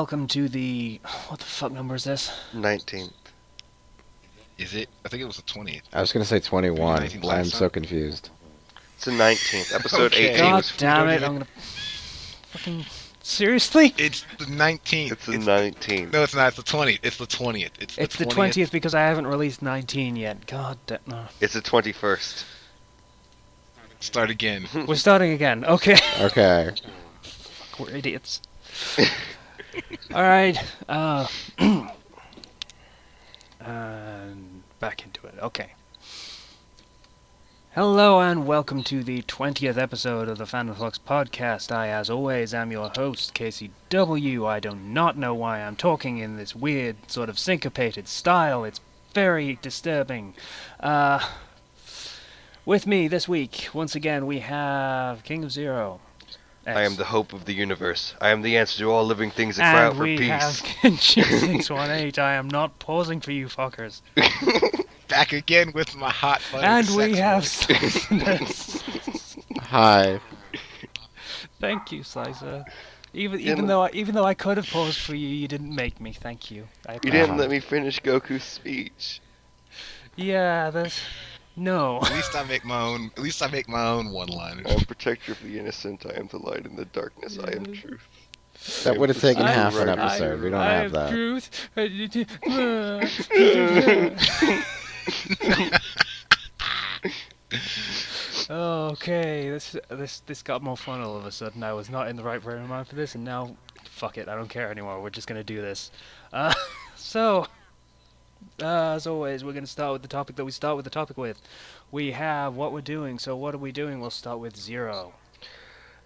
welcome to the... What the fuck number is this? 19th. Is it? I think it was the 20th. I was going to say 21. 19th I'm last so time? confused. It's the 19th. Episode Okay. 18 God was... damn it, I'm gonna... Fucking... Seriously? It's the 19th. It's the 19th. No, it's not. It's the 20th. It's the 20th. It's the 20th because I haven't released 19 yet. God damn... No. It's the 21st. Start again. We're starting again. Okay. Okay. We're idiots. Alright, and back into it. Okay. Hello and welcome to the 20th episode of the Fandom Flux podcast. I, as always, am your host, KCW. I do not know why I'm talking in this weird, sort of syncopated style. It's very disturbing. With me this week, once again, we have King of Zero. X. I am the hope of the universe. I am the answer to all living things that cry out for And we peace. have Kenchi 618. I am not pausing for you fuckers. Back again with my hot buttered And sex we have voice. Slicer. Hi. Thank you, Slicer. You Even though I could have paused for you, you didn't make me. Thank you. You didn't let me finish Goku's speech. Yeah, that's no. At least I make my own. At least I make my own one-liners. I am protector of the innocent. I am the light in the darkness. I am truth. That would have taken I- half an I- episode. We don't I have that. Truth. Okay, this got more fun all of a sudden. I was not in the right frame of mind for this, and now, fuck it, I don't care anymore. We're just gonna do this. So, as always, we're gonna start with the topic that we start with the topic with. We have what we're doing. So, what are we doing? We'll start with Zero.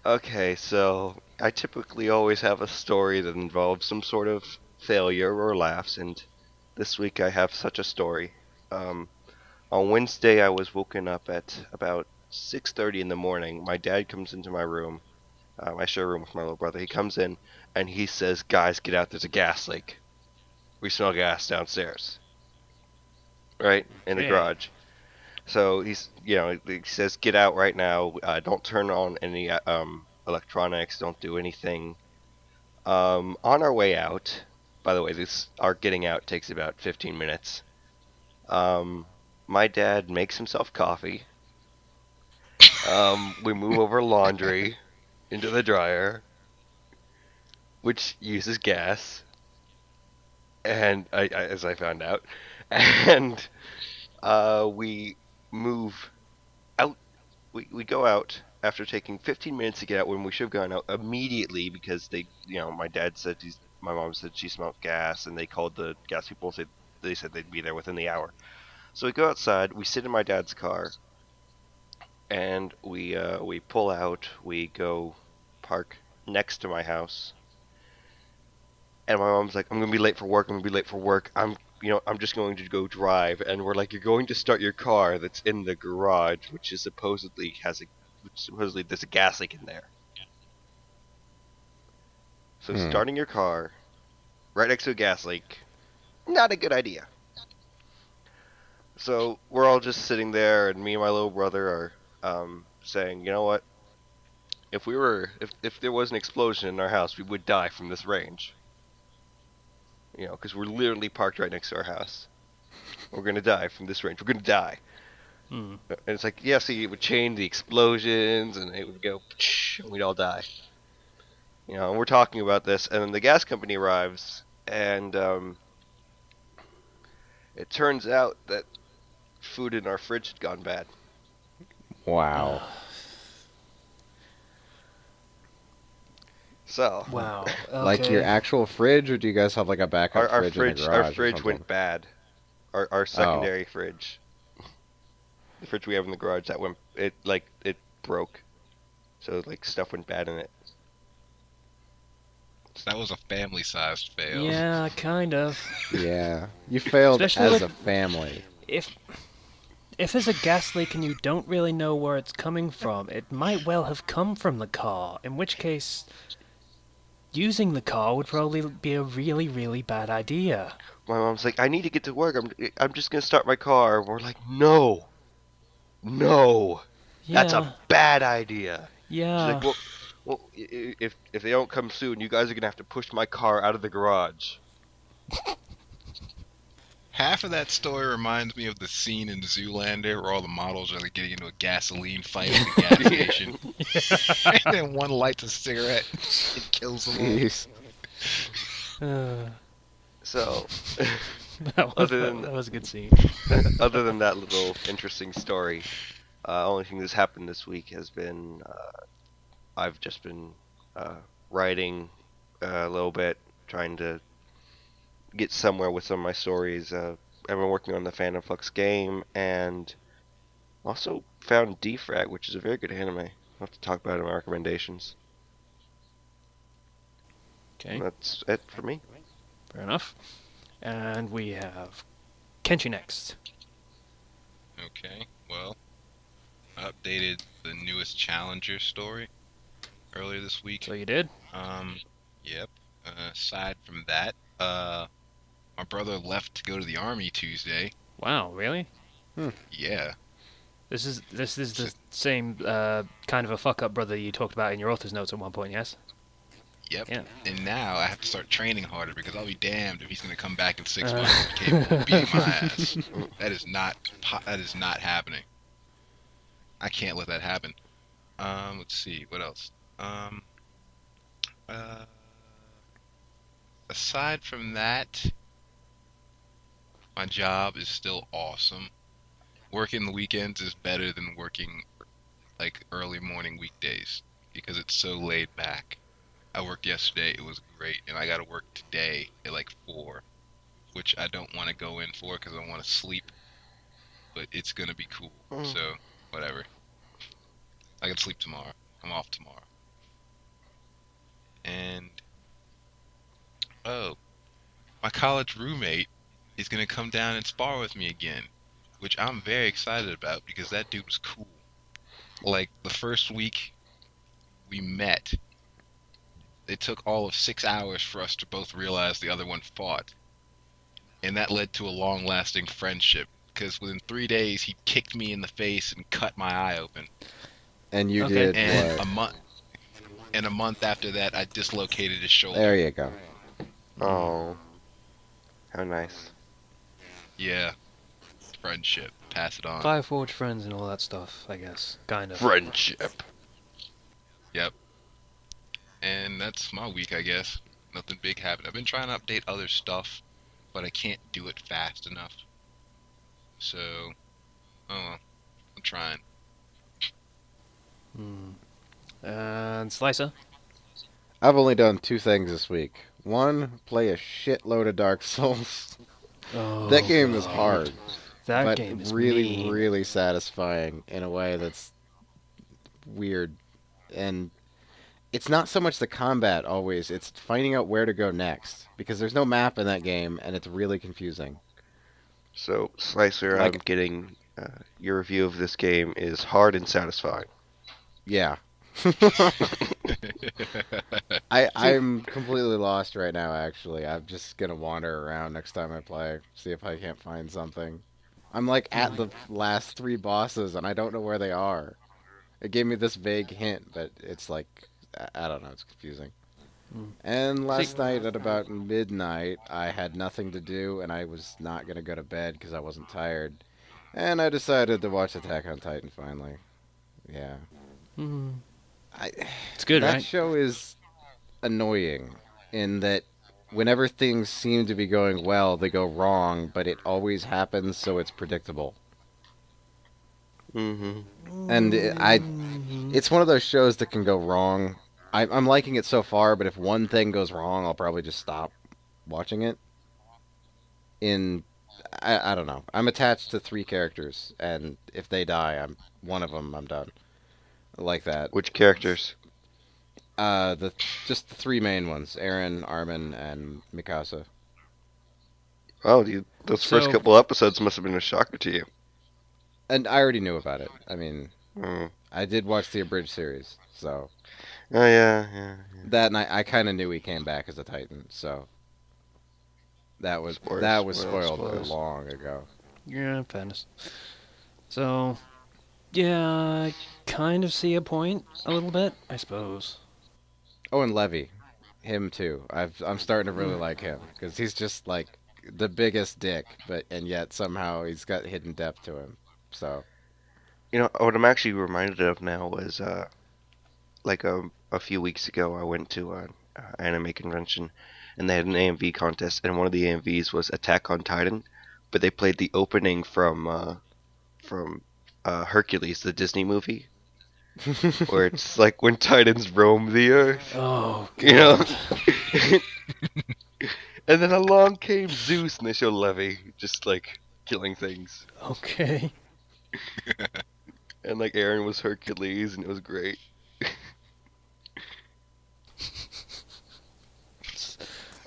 Okay, so I typically always have a story that involves some sort of failure or laughs, and this week I have such a story. On Wednesday, I was woken up at about 6:30 in the morning. My dad comes into my room. I share a room with my little brother. He comes in and he says, "Guys, get out! There's a gas leak. We smell gas downstairs." Right in the Okay. garage. So he says, "Get out right now. Don't turn on any electronics. Don't do anything." On our way out, by the way, our getting out takes about 15 minutes. My dad makes himself coffee. We move over laundry into the dryer, which uses gas, and as I found out, and we move out. We go out after taking 15 minutes to get out when we should have gone out immediately because my mom said she smelled gas, and they called the gas people. They said they'd be there within the hour. So we go outside. We sit in my dad's car, and we pull out. We go park next to my house. And my mom's like, "I'm gonna be late for work. I'm gonna be late for work. I'm just going to go drive." And we're like, "You're going to start your car that's in the garage, which supposedly there's a gas leak in there." So starting your car right next to a gas leak, not a good idea. So we're all just sitting there, and me and my little brother are saying, "You know what? If there was an explosion in our house, we would die from this range. Because we're literally parked right next to our house. We're gonna die from this range. We're gonna die." And it's like, yeah, see, it would chain the explosions, and it would go, and we'd all die. And we're talking about this, and then the gas company arrives, and it turns out that food in our fridge had gone bad. Wow. So Wow. Okay. Like your actual fridge, or do you guys have like a backup our fridge in the garage? our or fridge something? went bad. Our secondary fridge, the fridge we have in the garage, it broke. So like stuff went bad in it. So that was a family-sized fail. Yeah, kind of. Yeah. You failed Especially as like- a family. If there's a gas leak and you don't really know where it's coming from, it might well have come from the car, in which case using the car would probably be a really, really bad idea. My mom's like, "I need to get to work. I'm just gonna start my car." And we're like, "No, Yeah, that's a bad idea." yeah. She's like, Well, if they don't come soon, you guys are gonna have to push my car out of the garage. Half of that story reminds me of the scene in Zoolander where all the models are like getting into a gasoline fight at the gas station. And then one lights a cigarette and kills them all. Jeez. Uh, So, that other than was a good scene. other than that little interesting story, only thing that's happened this week has been I've just been writing a little bit, trying to get somewhere with some of my stories. I've been working on the Fandom Flux game, and also found Defrag, which is a very good anime. I'll have to talk about it in my recommendations. Okay, That's it for me. fair enough. And we have Kenchi next. Okay, well, I updated the newest Challenger story earlier this week. So you did? Yep. Aside from that, my brother left to go to the army Tuesday. Wow, really? Yeah. This is the same kind of a fuck up brother you talked about in your author's notes at one point, yes? Yep. Yeah. And now I have to start training harder because I'll be damned if he's gonna come back in 6 months capable of beating my ass. That is not happening. I can't let that happen. Let's see, what else? Uh, Aside from that, my job is still awesome. Working the weekends is better than working like early morning weekdays because it's so laid back. I worked yesterday, it was great, and I gotta work today at like 4, which I don't want to go in for because I want to sleep, but it's gonna be cool, so whatever. I can sleep tomorrow. I'm off tomorrow. And, oh, my college roommate is gonna come down and spar with me again, which I'm very excited about because that dude was cool. Like, the first week we met, it took all of 6 hours for us to both realize the other one fought. And that led to a long-lasting friendship, because within 3 days he kicked me in the face and cut my eye open. And you Okay. did And what? a month after that, I dislocated his shoulder. There you go. Oh, how nice. Yeah, friendship. Pass it on. Fire Forge friends and all that stuff, I guess. Kind of. Friendship. Yep. And that's my week, I guess. Nothing big happened. I've been trying to update other stuff, but I can't do it fast enough. So, oh well, I'm trying. And Slicer? I've only done 2 things this week. One, play a shitload of Dark Souls. Oh, That game is God. hard, That but game is really, mean. really satisfying in a way that's weird. And it's not so much the combat always, it's finding out where to go next. Because there's no map in that game, and it's really confusing. So, Slicer, Like- I'm getting your review of this game is hard and satisfying. Yeah. I'm completely lost right now, actually. I'm just gonna wander around next time I play, see if I can't find something. I'm like at the last 3 bosses, and I don't know where they are. It gave me this vague hint, but it's like, I don't know, it's confusing. And last night at about midnight, I had nothing to do, and I was not gonna go to bed because I wasn't tired. And I decided to watch Attack on Titan finally. Yeah. I, It's good, that right? show is annoying in that whenever things seem to be going well, they go wrong, but it always happens, so it's predictable. Mm-hmm. And it's one of those shows that can go wrong. I'm liking it so far, but if one thing goes wrong, I'll probably just stop watching it. I don't know. I'm attached to 3 characters, and if they die, I'm one of them. I'm done. Like that. Which characters? Just the 3 main ones: Aaron, Armin, and Mikasa. Oh, those first So- couple episodes must have been a shocker to you. And I already knew about it. I mean, Mm. I did watch the abridged series, so Oh, yeah. that, and I kind of knew he came back as a Titan, so that was spoiled Spoilers. long ago. Yeah, fairness. So, yeah, I kind of see a point a little bit, I suppose. Oh, and Levy, him too. I'm starting to really like him because he's just like the biggest dick, but and yet somehow he's got hidden depth to him. So You know what I'm actually reminded of now was like a few weeks ago I went to an anime convention and they had an AMV contest and one of the AMVs was Attack on Titan, but they played the opening from Hercules, the Disney movie, where it's like when Titans roam the earth, Oh you know. god. And then along came Zeus and they showed Levy just like killing things, Okay. and like Aaron was Hercules and it was great.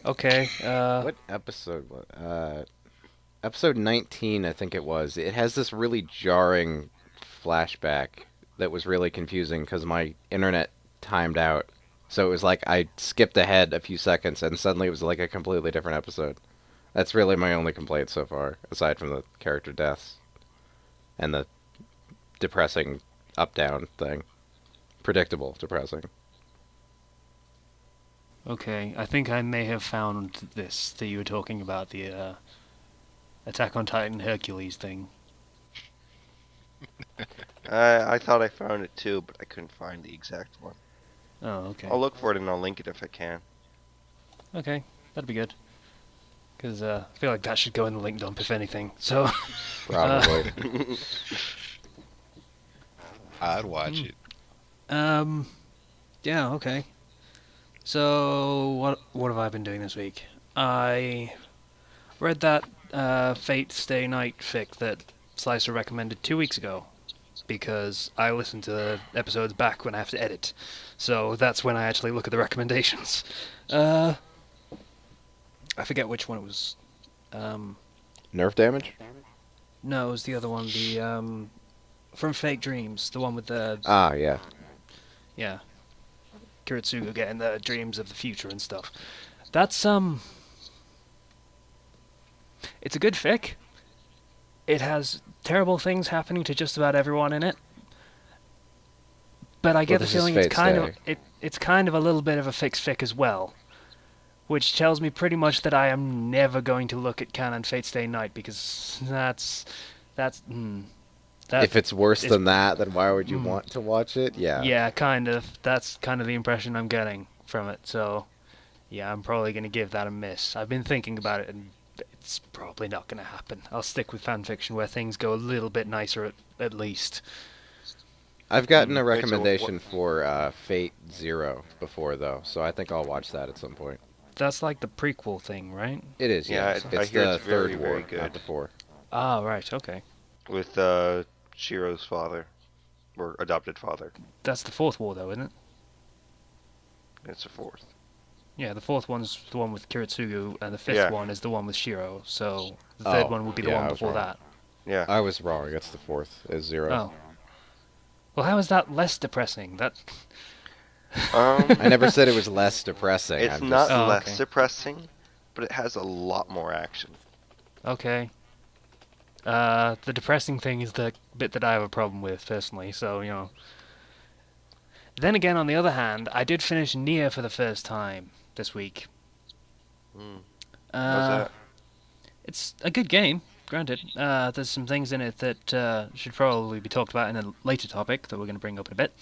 Okay. what episode was episode 19? I think it was. It has this really jarring flashback that was really confusing because my internet timed out. So it was like I skipped ahead a few seconds and suddenly it was like a completely different episode. That's really my only complaint so far, aside from the character deaths and the depressing up-down thing. Predictable, depressing. Okay. I think I may have found this that you were talking about, the Attack on Titan Hercules thing. I thought I found it too, but I couldn't find the exact one. Oh, okay. I'll look for it and I'll link it if I can. Okay, that'd be good. Because I feel like that should go in the link dump, if anything. So, Probably. I'd watch it. yeah, okay. So, what have I been doing this week? I read that Fate Stay Night fic that Slicer recommended 2 weeks ago, because I listen to the episodes back when I have to edit. So that's when I actually look at the recommendations. I forget which one it was. Nerf damage? No, it was the other one. The from Fake Dreams, the one with the Ah, yeah. yeah, Kiritsugu getting the dreams of the future and stuff. That's it's a good fic. It has terrible things happening to just about everyone in it. But I get the this is feeling it's Fate kind of Stay. it's kind of a little bit of a fix fic as well, which tells me pretty much that I am never going to look at Canon Fate Stay Night, because that's that If it's worse is- than that, then why would you Mm. want to watch it? Yeah. yeah, kind of. That's kind of the impression I'm getting from it. So, yeah, I'm probably going to give that a miss. I've been thinking about it, and it's probably not going to happen. I'll stick with fanfiction where things go a little bit nicer at least. I've gotten a Wait, so recommendation for Fate Zero before, though, so I think I'll watch that at some point. That's like the prequel thing, right? It is, yeah. Yeah, I It's hear the it's very, third very war, good. not the four. Ah, right, okay. With Shiro's father, or adopted father. That's the fourth war, though, isn't it? It's a fourth. Yeah, the fourth one's the one with Kiritsugu, and the fifth Yeah. one is the one with Shiro. So the third Oh, one would be the yeah, one I was before wrong. that. Yeah. I was wrong. It's the fourth. Is Zero. Oh. Well, how is that less depressing? That I never said it was less depressing. It's I'm not just, Oh, less okay. depressing, but it has a lot more action. okay. The depressing thing is the bit that I have a problem with personally. So Then again, on the other hand, I did finish Nier for the first time this week. Mm. Uh, How's that? It's a good game, granted. There's some things in it that should probably be talked about in a later topic that we're going to bring up in a bit.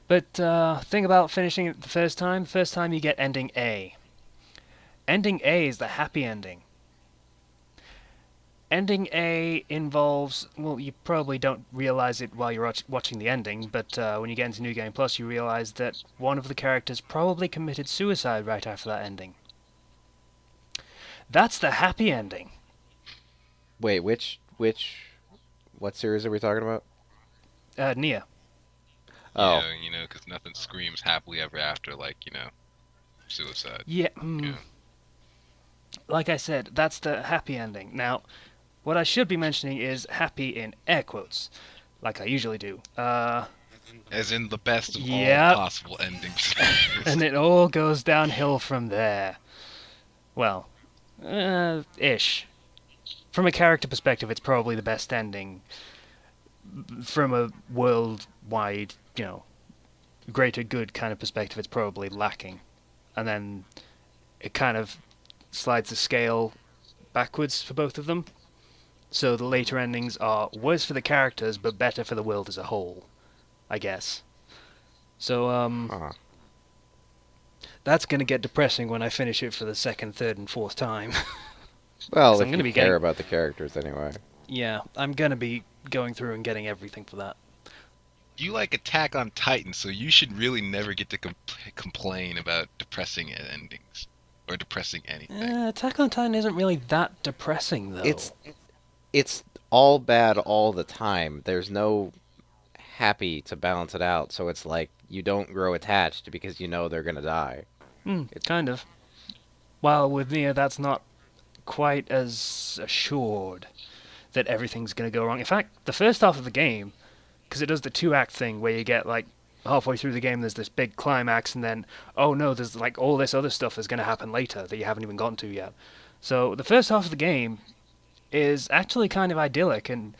But thing about finishing it the first time you get ending A. Ending A is the happy ending. Ending A involves, well, you probably don't realize it while you're watching the ending, but when you get into New Game Plus, you realize that one of the characters probably committed suicide right after that ending. That's the happy ending. wait, what series are we talking about? Nia. Oh, Because nothing screams happily ever after like suicide. Yeah. Yeah. Like I said, that's the happy ending. Now, what I should be mentioning is happy in air quotes, like I usually do. As in the best of Yep. all possible endings. And it all goes downhill from there. Well, ish. From a character perspective, it's probably the best ending. From a worldwide, greater good kind of perspective, it's probably lacking. And then it kind of slides the scale backwards for both of them. So the later endings are worse for the characters, but better for the world as a whole, I guess. So, Huh. that's going to get depressing when I finish it for the second, third, and fourth time. Well, Because I'm if going you to be care getting. about the characters anyway. Yeah, I'm going to be going through and getting everything for that. You like Attack on Titan, so you should really never get to complain about depressing endings or depressing anything. Attack on Titan isn't really that depressing, though. It's all bad all the time. There's no happy to balance it out, so it's like you don't grow attached because you know they're gonna die. It, Kind of. While with Nia, that's not quite as assured that everything's going to go wrong. In fact, the first half of the game, because it does the two-act thing where you get like halfway through the game, there's this big climax, and then oh no, there's like all this other stuff that's going to happen later that you haven't even gotten to yet. So the first half of the game is actually kind of idyllic, and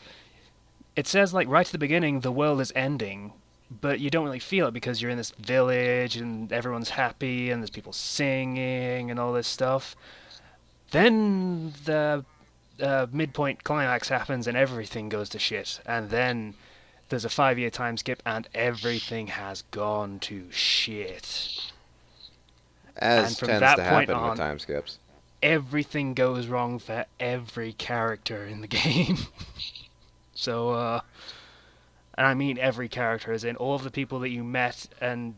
it says like right at the beginning the world is ending, but you don't really feel it because you're in this village and everyone's happy and there's people singing and all this stuff. Then the midpoint climax happens and everything goes to shit, and then there's a 5 year time skip and everything has gone to shit. And as from tends that to point happen with on, time skips. everything goes wrong for every character in the game. So, and I mean every character, as in all of the people that you met and,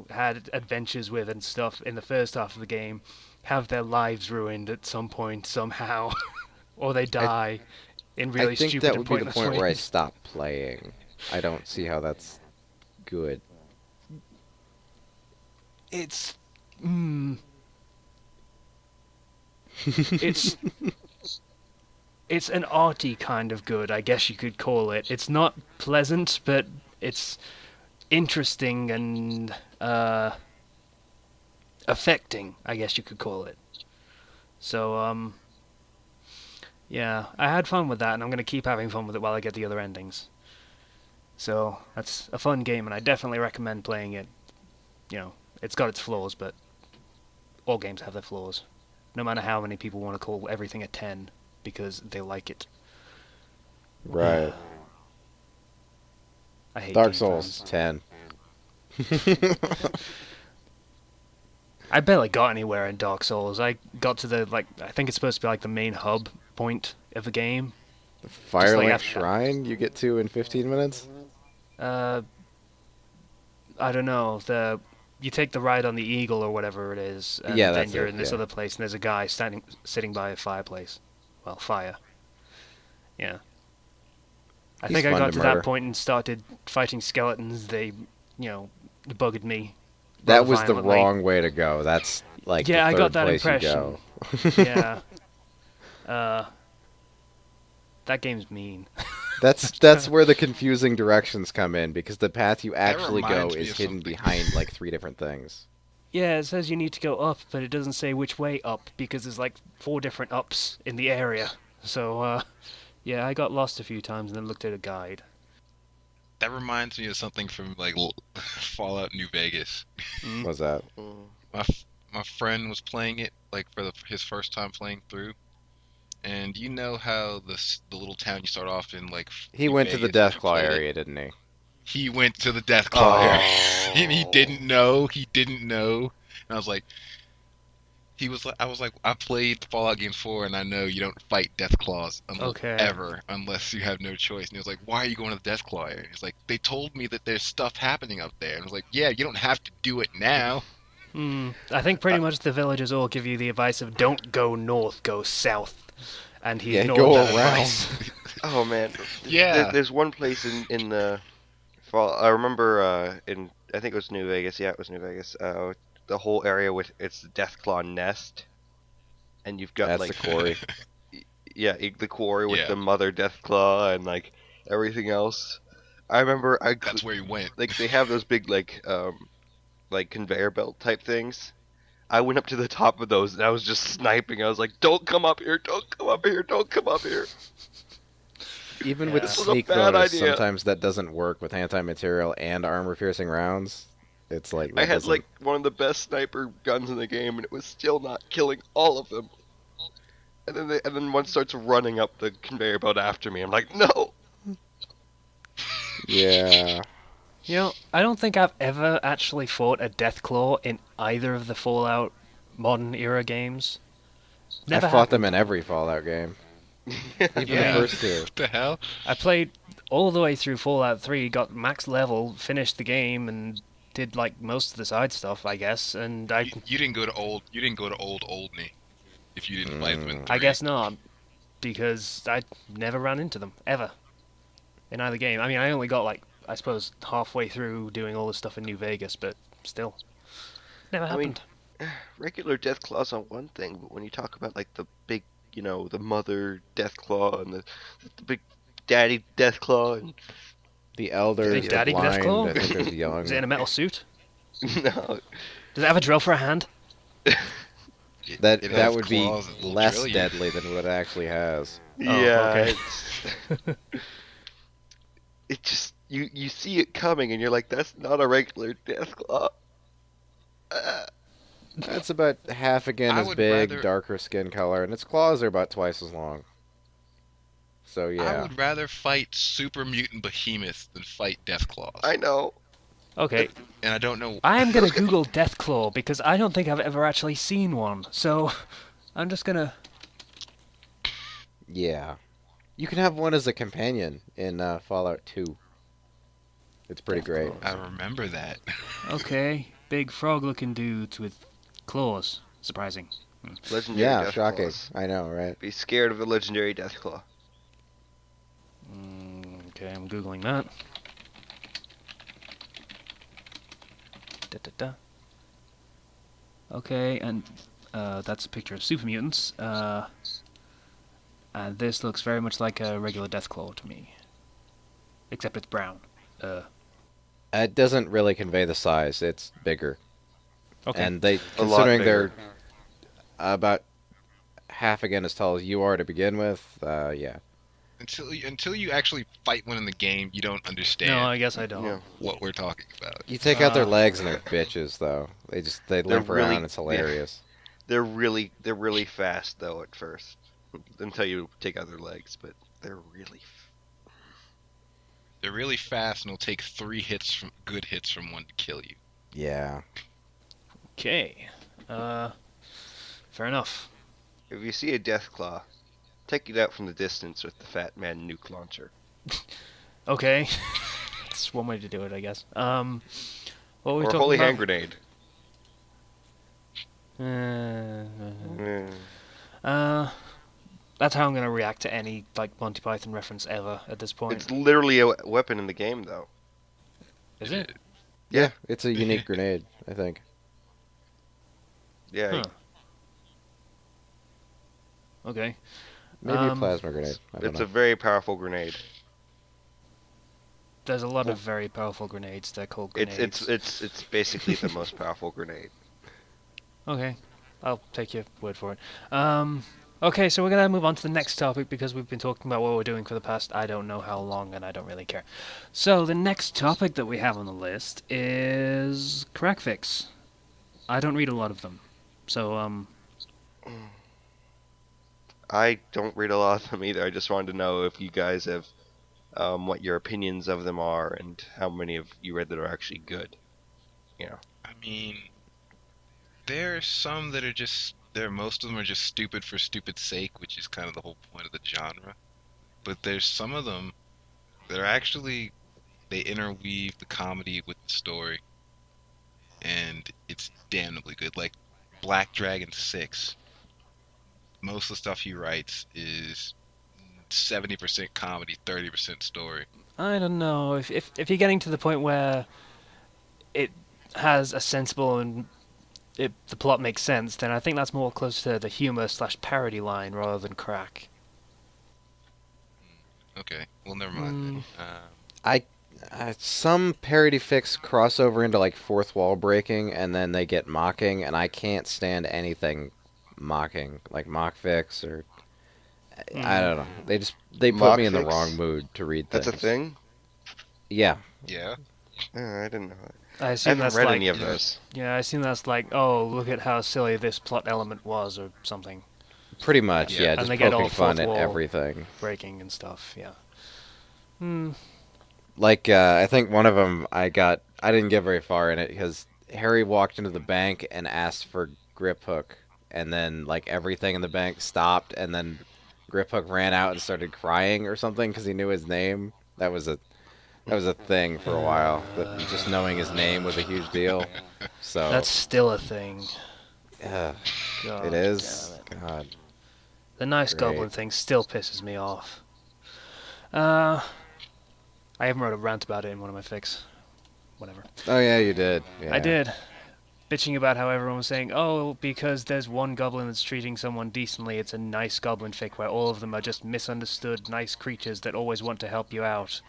had adventures with and stuff in the first half of the game have their lives ruined at some point somehow. Or they I die in I really think stupid that and would be the pointless point where I ways. stop playing. I don't see how that's good. It's. Mm, it's. It's an arty kind of good, I guess you could call it. It's not pleasant, but it's interesting and affecting, I guess you could call it. So, yeah, I had fun with that, and I'm going to keep having fun with it while I get the other endings. So, that's a fun game, and I definitely recommend playing it. It's got its flaws, but all games have their flaws. No matter how many people want to call everything a 10 because they like it. Right. I hate Dark game Souls fans. 10. I barely got anywhere in Dark Souls. I got to the, I think it's supposed to be like the main hub point of the game. Just like Firelink after, Shrine you get to in 15 minutes? uh, I don't know, you take the ride on the Eagle or whatever it is, and Yeah, then that's you're it. in this Yeah. other place, and there's a guy sitting by a fireplace. Well, fire. Yeah. I He's think I fun got to to murder. that point and started bugging skeletons. They, bugged me That rather was the violently. wrong way to go. That's like Yeah, the I got third that place impression. you go. Yeah. Uh, that game's mean. That's where the confusing directions come in because the path you That actually go reminds me is of hidden something. behind like 3 different things. Yeah, it says you need to go up, but it doesn't say which way up because there's like 4 different ups in the area. So, yeah, I got lost a few times and then looked at a guide. That reminds me of something from like Fallout New Vegas. Mm. What's that? Mm. My friend was playing it like for his first time playing through, and you know how the little town you start off in like He New went to the Vegas as you Deathclaw played it. area, didn't he? He went to the Deathclaw area. He Oh. didn't know. He didn't know. And I was like, I was like, I played Fallout games 4, and I know you don't fight Deathclaws Okay. ever unless you have no choice. And he was like, why are you going to the Deathclaw area? He's like, they told me that there's stuff happening up there. And I was like, yeah, you don't have to do it now. I think pretty much the villagers all give you the advice of don't go north, go south. And he Yeah, ignored go that around. advice. Oh man, Yeah. there's one place in the fall. I remember in I think it was New Vegas. Yeah, it was New Vegas. The whole area with it's the Deathclaw nest, and you've got That's the like quarry. the quarry with Yeah. the mother Deathclaw and like everything else. I remember That's where he went. like they have those big like conveyor belt type things. I went up to the top of those and I was just sniping. I was like, "Don't come up here! Don't come up here! Don't come up here!" Even Yeah. with This was a sneak bad bonus, idea. sometimes that doesn't work with anti-material and armor-piercing rounds. It's like I that had doesn't. like one of the best sniper guns in the game, and it was still not killing all of them. And then one starts running up the conveyor belt after me. I'm like, no. Yeah. You know, I don't think I've ever actually fought a Deathclaw in either of the Fallout modern era games. I Never fought them happened. in every Fallout game, even the Yeah. first two. What the hell? I played all the way through Fallout 3, got max level, finished the game, and did like most of the side stuff, I guess. And You didn't go to old Oldney if you didn't fight them in Mm. I 3. guess not, because I never ran into them ever in either game. I mean, I only got like I suppose halfway through doing all the stuff in New Vegas, but still, never I mean, happened. regular Deathclaws on one thing, but when you talk about like the big, the mother Deathclaw and the big daddy Deathclaw and The Big elders, the Daddy blind. Deathclaw? I think there's Is it in young. a metal suit? no, Does it have a drill for a hand? That It that has would be claws that will less drill you. deadly than what it actually has. Oh, yeah, okay. it just you see it coming and you're like, that's not a regular Deathclaw. Uh, That's about half again I as would big, rather darker skin color, and its claws are about twice as long. So I yeah. would rather fight super mutant behemoths than fight Deathclaws. I know. Okay, And I don't know. I am gonna Those guys, Google Deathclaw because I don't think I've ever actually seen one. So I'm just gonna. Yeah. You can have one as a companion in Fallout 2. It's pretty great. I remember that. Okay, big frog-looking dudes with claws. Surprising. legendary Yeah, shocking. Deathclaws. I know, right? Be scared of the legendary Deathclaw. Okay, I'm googling that. Da, da, da. Okay, and that's a picture of super mutants. And this looks very much like a regular Deathclaw to me, except it's brown. It doesn't really convey the size. It's bigger. Okay. And they, A lot considering bigger. they're about half again as tall as you are to begin with, yeah. Until you actually fight one in the game, you don't understand No, I guess I don't. Yeah, what we're talking about. You take out their Uh, legs and they're bitches, though. They they're limp around. really It's hilarious. they're really fast though at first until you take out their legs, but they're really. They're really fast, and it'll take 3 good hits from one to kill you. Yeah. Okay. Fair enough. If you see a Deathclaw, take it out from the distance with the Fat Man nuke launcher. Okay. That's one way to do it, I guess. What were we Or talking Holy about? Hand Grenade. Uh, Mm. that's how I'm gonna react to any like Monty Python reference ever at this point. It's literally a weapon in the game, though. Is it? Yeah, it's a unique grenade, I think. Yeah, Huh. Okay. Maybe a Um, plasma grenade. I don't it's know. a very powerful grenade. There's a lot of very powerful grenades. They're called It's grenades. it's basically the most powerful grenade. Okay, I'll take your word for it. Okay, so we're gonna move on to the next topic because we've been talking about what we're doing for the past I don't know how long, and I don't really care. So the next topic that we have on the list is crack fix. I don't read a lot of them, so I don't read a lot of them either. I just wanted to know if you guys have what your opinions of them are and how many of you read that are actually good. I mean, there are some that are most of them are just stupid for stupid's sake, which is kind of the whole point of the genre. But there's some of them that are actually, they interweave the comedy with the story, and it's damnably good. Like Black Dragon 6, most of the stuff he writes is 70% comedy, 30% story. I don't know if you're getting to the point where it has a sensible and the plot makes sense, then I think that's more close to the humor slash parody line rather than crack. Okay, well, never mind. I some parody fix crossover into like fourth wall breaking, and then they get mocking, and I can't stand anything mocking, like mock fix or I don't know. They put Mock me in the fix? wrong mood to read That's a things. thing? Yeah, Yeah, I didn't know that. I I assume haven't that's read like, any of those. yeah, I assume that's like, oh, look at how silly this plot element was, or something. Pretty Yeah, much, Yeah. yeah, and just they get all poking fun fourth at wall everything. breaking and stuff. Yeah. Hmm. Like, I think one of them, I didn't get very far in it because Harry walked into the bank and asked for Grip Hook, and then like everything in the bank stopped, and then Grip Hook ran out and started crying or something because he knew his name. That was a thing for a while. That just knowing his name was a huge deal. So, That's still a thing. uh, it God damn is. it. God, The nice great. goblin thing still pisses me off. Uh, I even wrote a rant about it in one of my fics. Whatever. Oh yeah, you did. I Yeah. did. Bitching about how everyone was saying, oh, because there's one goblin that's treating someone decently, it's a nice goblin fic where all of them are just misunderstood, nice creatures that always want to help you out.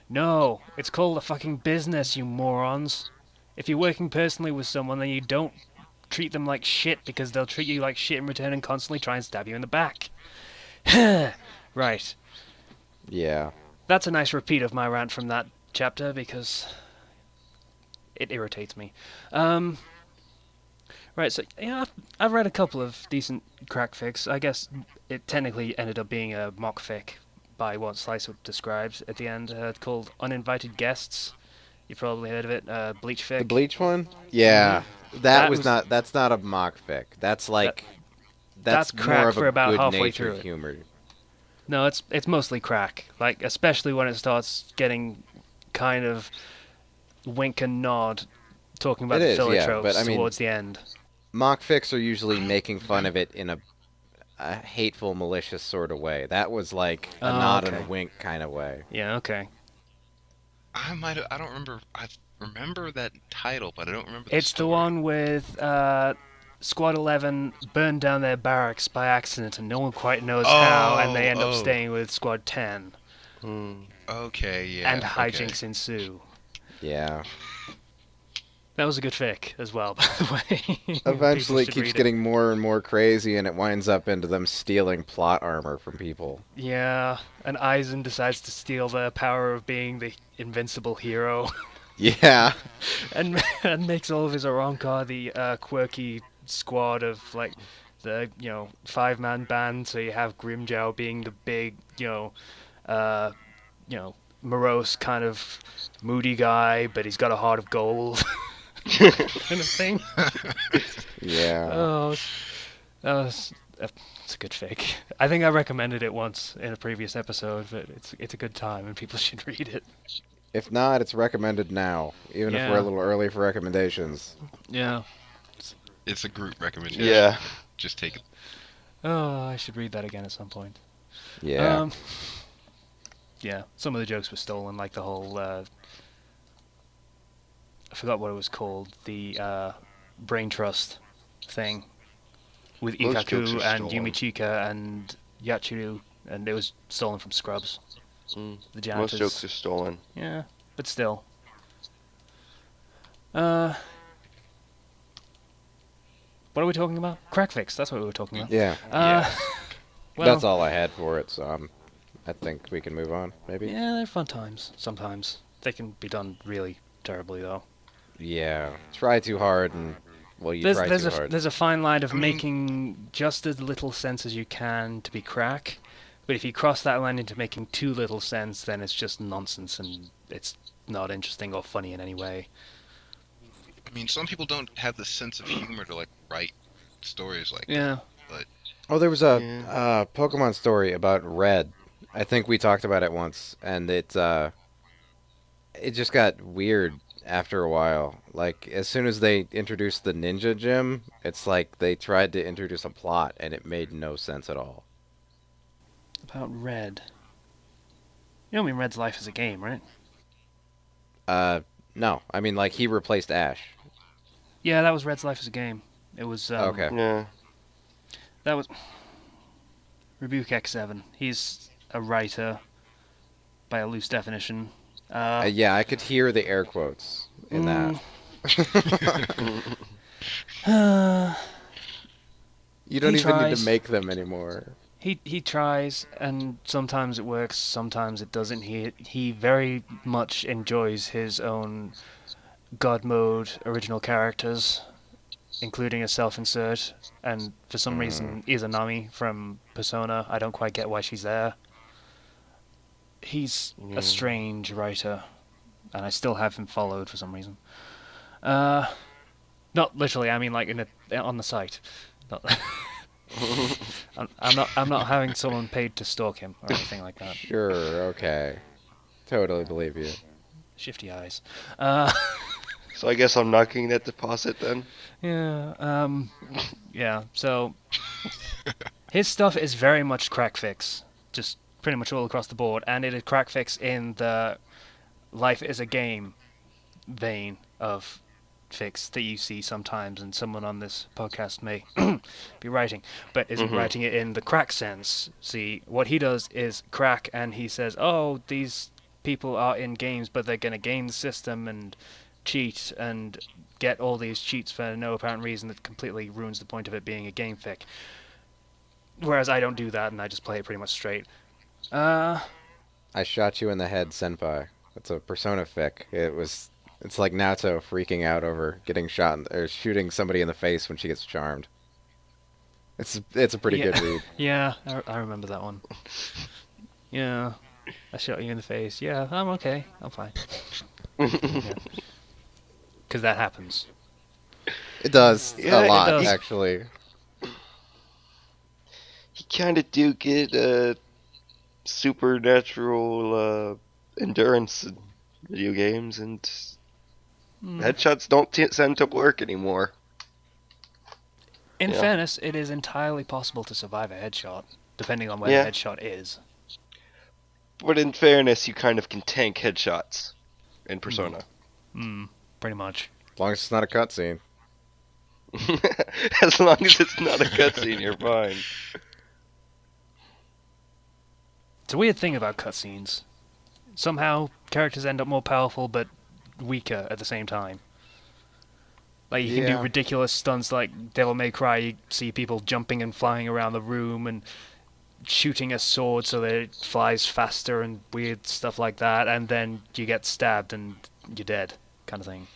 No, it's called a fucking business, you morons. If you're working personally with someone, then you don't treat them like shit because they'll treat you like shit in return and constantly try and stab you in the back. Right. Yeah. That's a nice repeat of my rant from that chapter because it irritates me. Right, so yeah, I've read a couple of decent crack fics. I guess it technically ended up being a mock fic by what Slicer describes at the end, called Uninvited Guests. You probably heard of it, Bleach The fic. Bleach one? hmm Yeah. That That was was not. That's not a mock fic. That's that. like. That's That's more crack of a for about halfway good-natured through it. humor. No, it's mostly crack. Like especially when it starts getting kind of wink and nod, talking about It the is, filler yeah. But tropes I mean, towards the end. mock fics are usually I don't making fun of remember. it in a hateful, malicious sort of way. That was like a Oh, nod and a okay. wink kind of way. Yeah, okay. I don't remember. I remember that title, but I don't remember the It's the story. one with Squad 11 burned down their barracks by accident and no one quite knows how, and they Oh, end up oh, staying with Squad 10, Hmm. okay, and yeah, okay. hijinks ensue. Yeah. That was a good fic as well, by the way. People Eventually, it should keeps read it. getting more and more crazy, and it winds up into them stealing plot armor from people. Yeah, and Aizen decides to steal the power of being the invincible hero, Yeah. and makes all of his Aronka the quirky squad of like the 5-man band. So you have Grimjow being the big uh, morose kind of moody guy, but he's got a heart of gold kind of thing. Yeah. Oh, that was it's a good fake. I think I recommended it once in a previous episode, but it's a good time and people should read it. If not, it's recommended now, even if we're a Yeah, little early for recommendations. yeah. It's a group recommendation. Yeah. Just take it. Oh, I should read that again at some point. Yeah. Um, yeah, some of the jokes were stolen, like the whole I forgot what it was called, the brain trust thing with Most jokes Ikaku are and stolen. Yumichika and Yachiru, and it was stolen from Scrubs, Mm. the Most jokes janitors. are stolen. Yeah, but still. Uh, what are we talking about? Crack fix. That's what we were talking about. Yeah. Uh, Yeah. well, That's all I had for it, so I think we can move on, maybe? yeah, they're fun times. Sometimes they can be done really terribly, though. Yeah. Try too hard and, well, you There's try there's too a hard. there's a fine line of I mean, making just as little sense as you can to be crack, but if you cross that line into making too little sense, then it's just nonsense and it's not interesting or funny in any way. some people don't have the sense of humor to like write stories like that. Yeah. But Oh, there was a Yeah. Pokemon story about Red. I think we talked about it once, and it just got weird after a while. Like as soon as they introduced the Ninja Gym, it's like they tried to introduce a plot, and it made no sense at all. About Red. You know, I mean, Red's life is a game, right? Uh, no, I mean like he replaced Ash. Yeah, that was Red's life as a game. It was Okay. Yeah. that was Rebuke X7. He's a writer by a loose definition. Yeah, I could hear the air quotes in that. You don't He even need to tries. make them anymore. He tries, and sometimes it works, sometimes it doesn't. He very much enjoys his own God mode original characters, including a self-insert, and for some Mm. reason Izanami from Persona. I don't quite get why she's there. He's a Mm. strange writer, and I still have him followed for some reason. Uh, Not literally. I mean, like on the site. Not, I'm not having someone paid to stalk him or anything like that. Sure, okay. Totally believe you. Shifty eyes. Uh, So I guess I'm not getting that deposit then. yeah. Yeah. So his stuff is very much crack fix, just pretty much all across the board, and it is crack fix in the life is a game vein of fix that you see sometimes, and someone on this podcast may be writing, but isn't Mm-hmm. writing it in the crack sense. See, what he does is crack, and he says, "Oh, these people are in games, but they're gonna game the system and cheat and get all these cheats for no apparent reason that completely ruins the point of it being a game fic." Whereas I don't do that, and I just play it pretty much straight. Uh, I shot you in the head, senpai. That's a Persona fic. It's like Naoto freaking out over getting shot or shooting somebody in the face when she gets charmed. It's a pretty yeah, good read. yeah, I remember that one. Yeah, I shot you in the face. Yeah, I'm okay. I'm fine. Yeah, because that happens. It does a Yeah, It lot, does. actually. you kind of do get supernatural endurance in video games, and Mm. headshots don't tend to work anymore. In Yeah. fairness, it is entirely possible to survive a headshot, depending on where the Yeah, headshot is. but in fairness, you kind of can tank headshots in Mm. Persona. Pretty much. As long as it's not a cutscene. As long as it's not a cutscene, you're fine. It's a weird thing about cutscenes. Somehow, characters end up more powerful, but weaker at the same time. Like, you can do Yeah. ridiculous stunts like Devil May Cry, you see people jumping and flying around the room and shooting a sword so that it flies faster and weird stuff like that, and then you get stabbed and you're dead, kind of thing.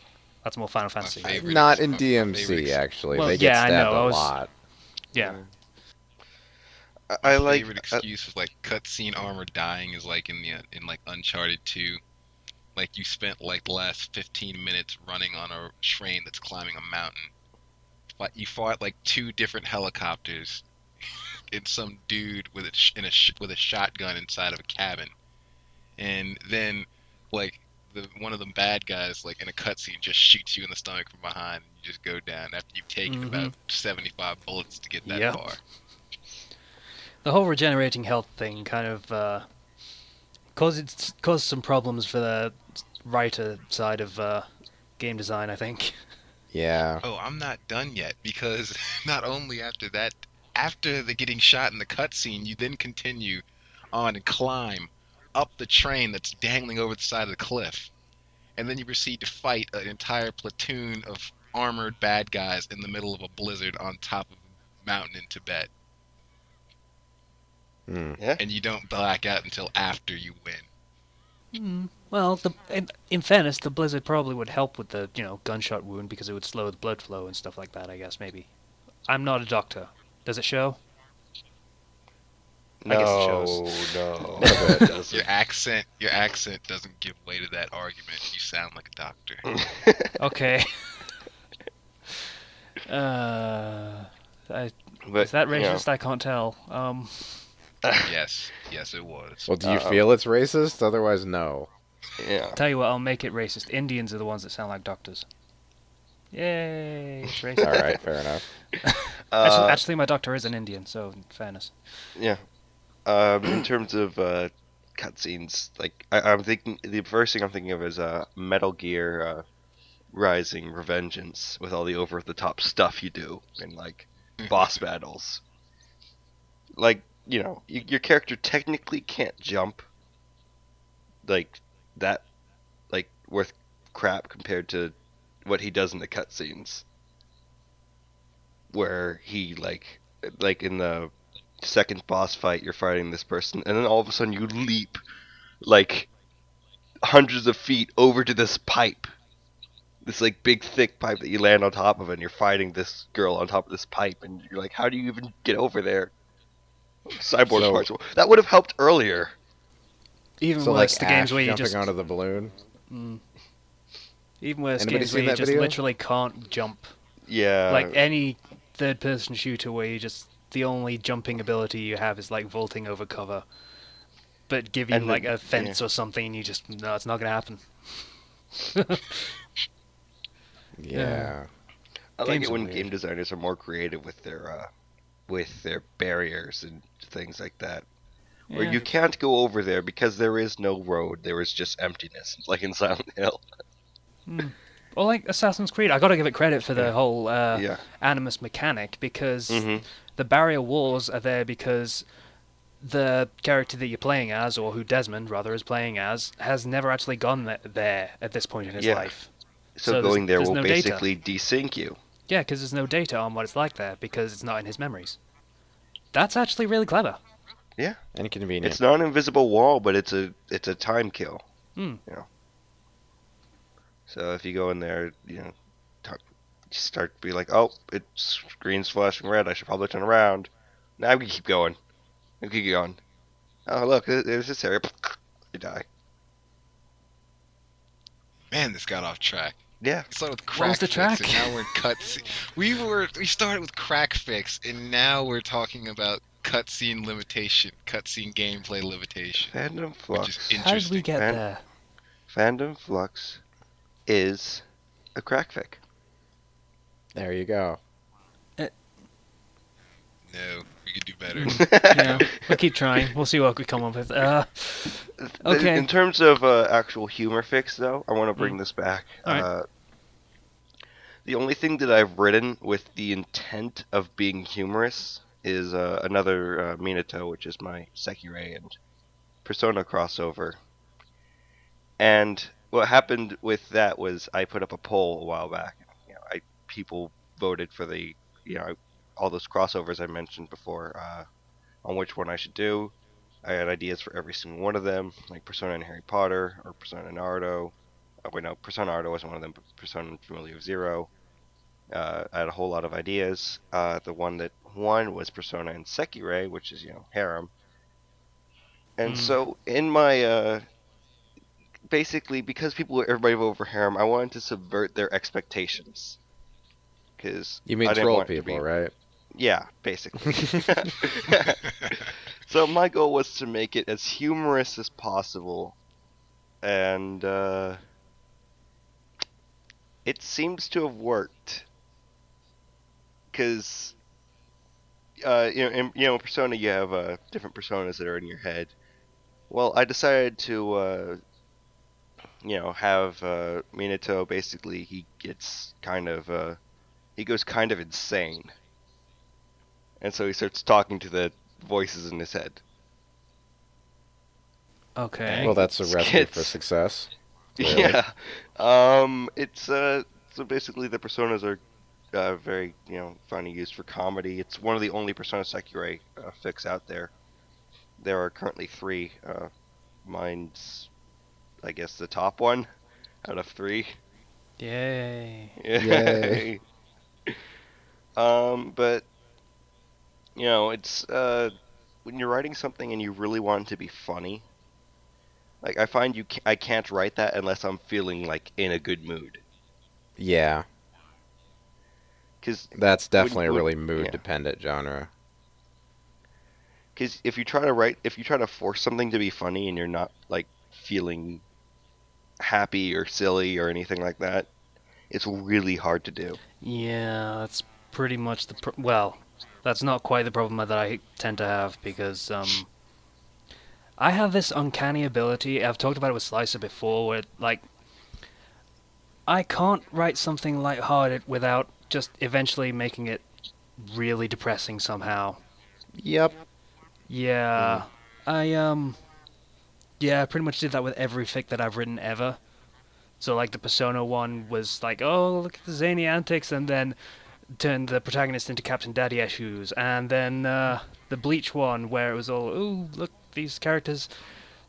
That's more Final My Fantasy. favorite, Not in my favorite, DMC, actually. Well, They get yeah, I stabbed know. a I was, lot. yeah. my I like. favorite excuse of like cutscene armor dying is like in like Uncharted 2. Like you spent like the last 15 minutes running on a train that's climbing a mountain. But you fought like two different helicopters and some dude with with a shotgun inside of a cabin, and then like the one of the bad guys like in a cutscene just shoots you in the stomach from behind, and you just go down after you've taken Mm-hmm. about 75 bullets to get that Yep. far. The whole regenerating health thing kind of caused some problems for the writer side of game design, I think. Yeah. Oh, I'm not done yet because not only after that, after the getting shot in the cutscene, you then continue on and climb up the train that's dangling over the side of the cliff, and then you proceed to fight an entire platoon of armored bad guys in the middle of a blizzard on top of a mountain in Tibet, Hmm. Yeah. and you don't black out until after you win. Well, in fairness, the blizzard probably would help with the gunshot wound because it would slow the blood flow and stuff like that. I guess maybe. I'm not a doctor. Does it show? I guess it shows. No, Little bit. it doesn't. Your accent doesn't give way to that argument. You sound like a doctor. Okay. Uh, I, But is that you know, racist? I can't tell. Yes, yes, it was. Well, do you Uh-oh. feel it's racist? Otherwise, no. yeah. Tell you what, I'll make it racist. Indians are the ones that sound like doctors. Yay, it's racist. All right, fair enough. Actually, my doctor is an Indian, so in fairness. Yeah. In terms of cutscenes, like I'm thinking, the first thing I'm thinking of is Metal Gear Rising: Revengeance, with all the over-the-top stuff you do in like boss battles. Like your character technically can't jump, like that, like worth crap compared to what he does in the cutscenes, where he like in the second boss fight, you're fighting this person, and then all of a sudden you leap like hundreds of feet over to this pipe this like big thick pipe that you land on top of, and you're fighting this girl on top of this pipe, and you're like, how do you even get over there? Cyborg So parts. That would have helped earlier. Even so like worse, the games Ash where you jumping just onto the balloon. mm, even worse Anybody games where seen you that just video? literally can't jump. Like Yeah, any third-person shooter where you just the only jumping ability you have is like vaulting over cover, but give you and like then a yeah, fence or something, and you just no, it's not gonna happen. Yeah, Yeah. I like games it are when weird. game designers are more creative with their barriers and things like that. Where Yeah. you can't go over there because there is no road, there is just emptiness, like in Silent Hill. Hmm. Or like Assassin's Creed, I gotta give it credit for the Yeah, whole yeah. animus mechanic because Mhm. the barrier walls are there because the character that you're playing as, or who Desmond rather is playing as, has never actually gone there at this point in his Yeah. life. So So there's going there there's will no data. basically desync you. Yeah, because there's no data on what it's like there because it's not in his memories. That's actually really clever. Yeah. Inconvenient. It's not an invisible wall, but it's a time kill. Hmm. You know. So if you go in there, talk, you start to be like, oh, it's screen's flashing red. I should probably turn around. Now we keep going. We keep going. Oh look, there's this area. You die. Man, this got off track. Yeah. We started with What was crack the fix, track? and now we're in cutscene. We started with crack fix, and now we're talking about cutscene limitation, cutscene gameplay limitation, Fandom which is Flux. How did we interesting. get there? Fandom Flux is a crack fic. There you go. No, we could do better. Yeah, we'll keep trying. We'll see what we come up with. In Okay. terms of actual humor fix, though, I want to bring Mm. this back. All right. The only thing that I've written with the intent of being humorous is another Minato, which is my Sekirei and Persona crossover. And what happened with that was I put up a poll a while back. People voted for the all those crossovers I mentioned before on which one I should do. I had ideas for every single one of them, like Persona and Harry Potter or Persona and Naruto. Wait, no, Persona Naruto wasn't one of them, but Persona and Familiar of Zero. I had a whole lot of ideas. The one that won was Persona and Sekirei, which is harem. And Mm. so in my basically because everybody voted for harem, I wanted to subvert their expectations because You mean I didn't troll want it to people, be right? yeah, basically. So my goal was to make it as humorous as possible, and it seems to have worked. Because Persona, you have different personas that are in your head. Well, I decided to have Minato. Basically, he goes kind of insane, and so he starts talking to the voices in his head. Okay. Well, And that's a it's recipe for success. Clearly. yeah. It's so basically the personas are very funny, used for comedy. It's one of the only Persona Sekirei fics out there. There are currently three. Mine's, I guess, the top one out of three. Yay. Yay. Yay. But it's when you're writing something and you really want it to be funny. Like I find I can't write that unless I'm feeling like in a good mood. Yeah, Because that's when definitely a when really mood yeah, dependent genre. because if you try to force something to be funny and you're not like feeling happy or silly or anything like that, it's really hard to do. Yeah, that's pretty much well, that's not quite the problem that I tend to have because I have this uncanny ability. I've talked about it with Slicer before, where like I can't write something lighthearted without just eventually making it really depressing somehow. Yep. Yeah, Mm. I yeah, I pretty much did that with every fic that I've written ever. So like the Persona one was like, oh look at the zany antics, and then turned the protagonist into Captain Daddy Issues, and then the Bleach one where it was all, ooh look, these characters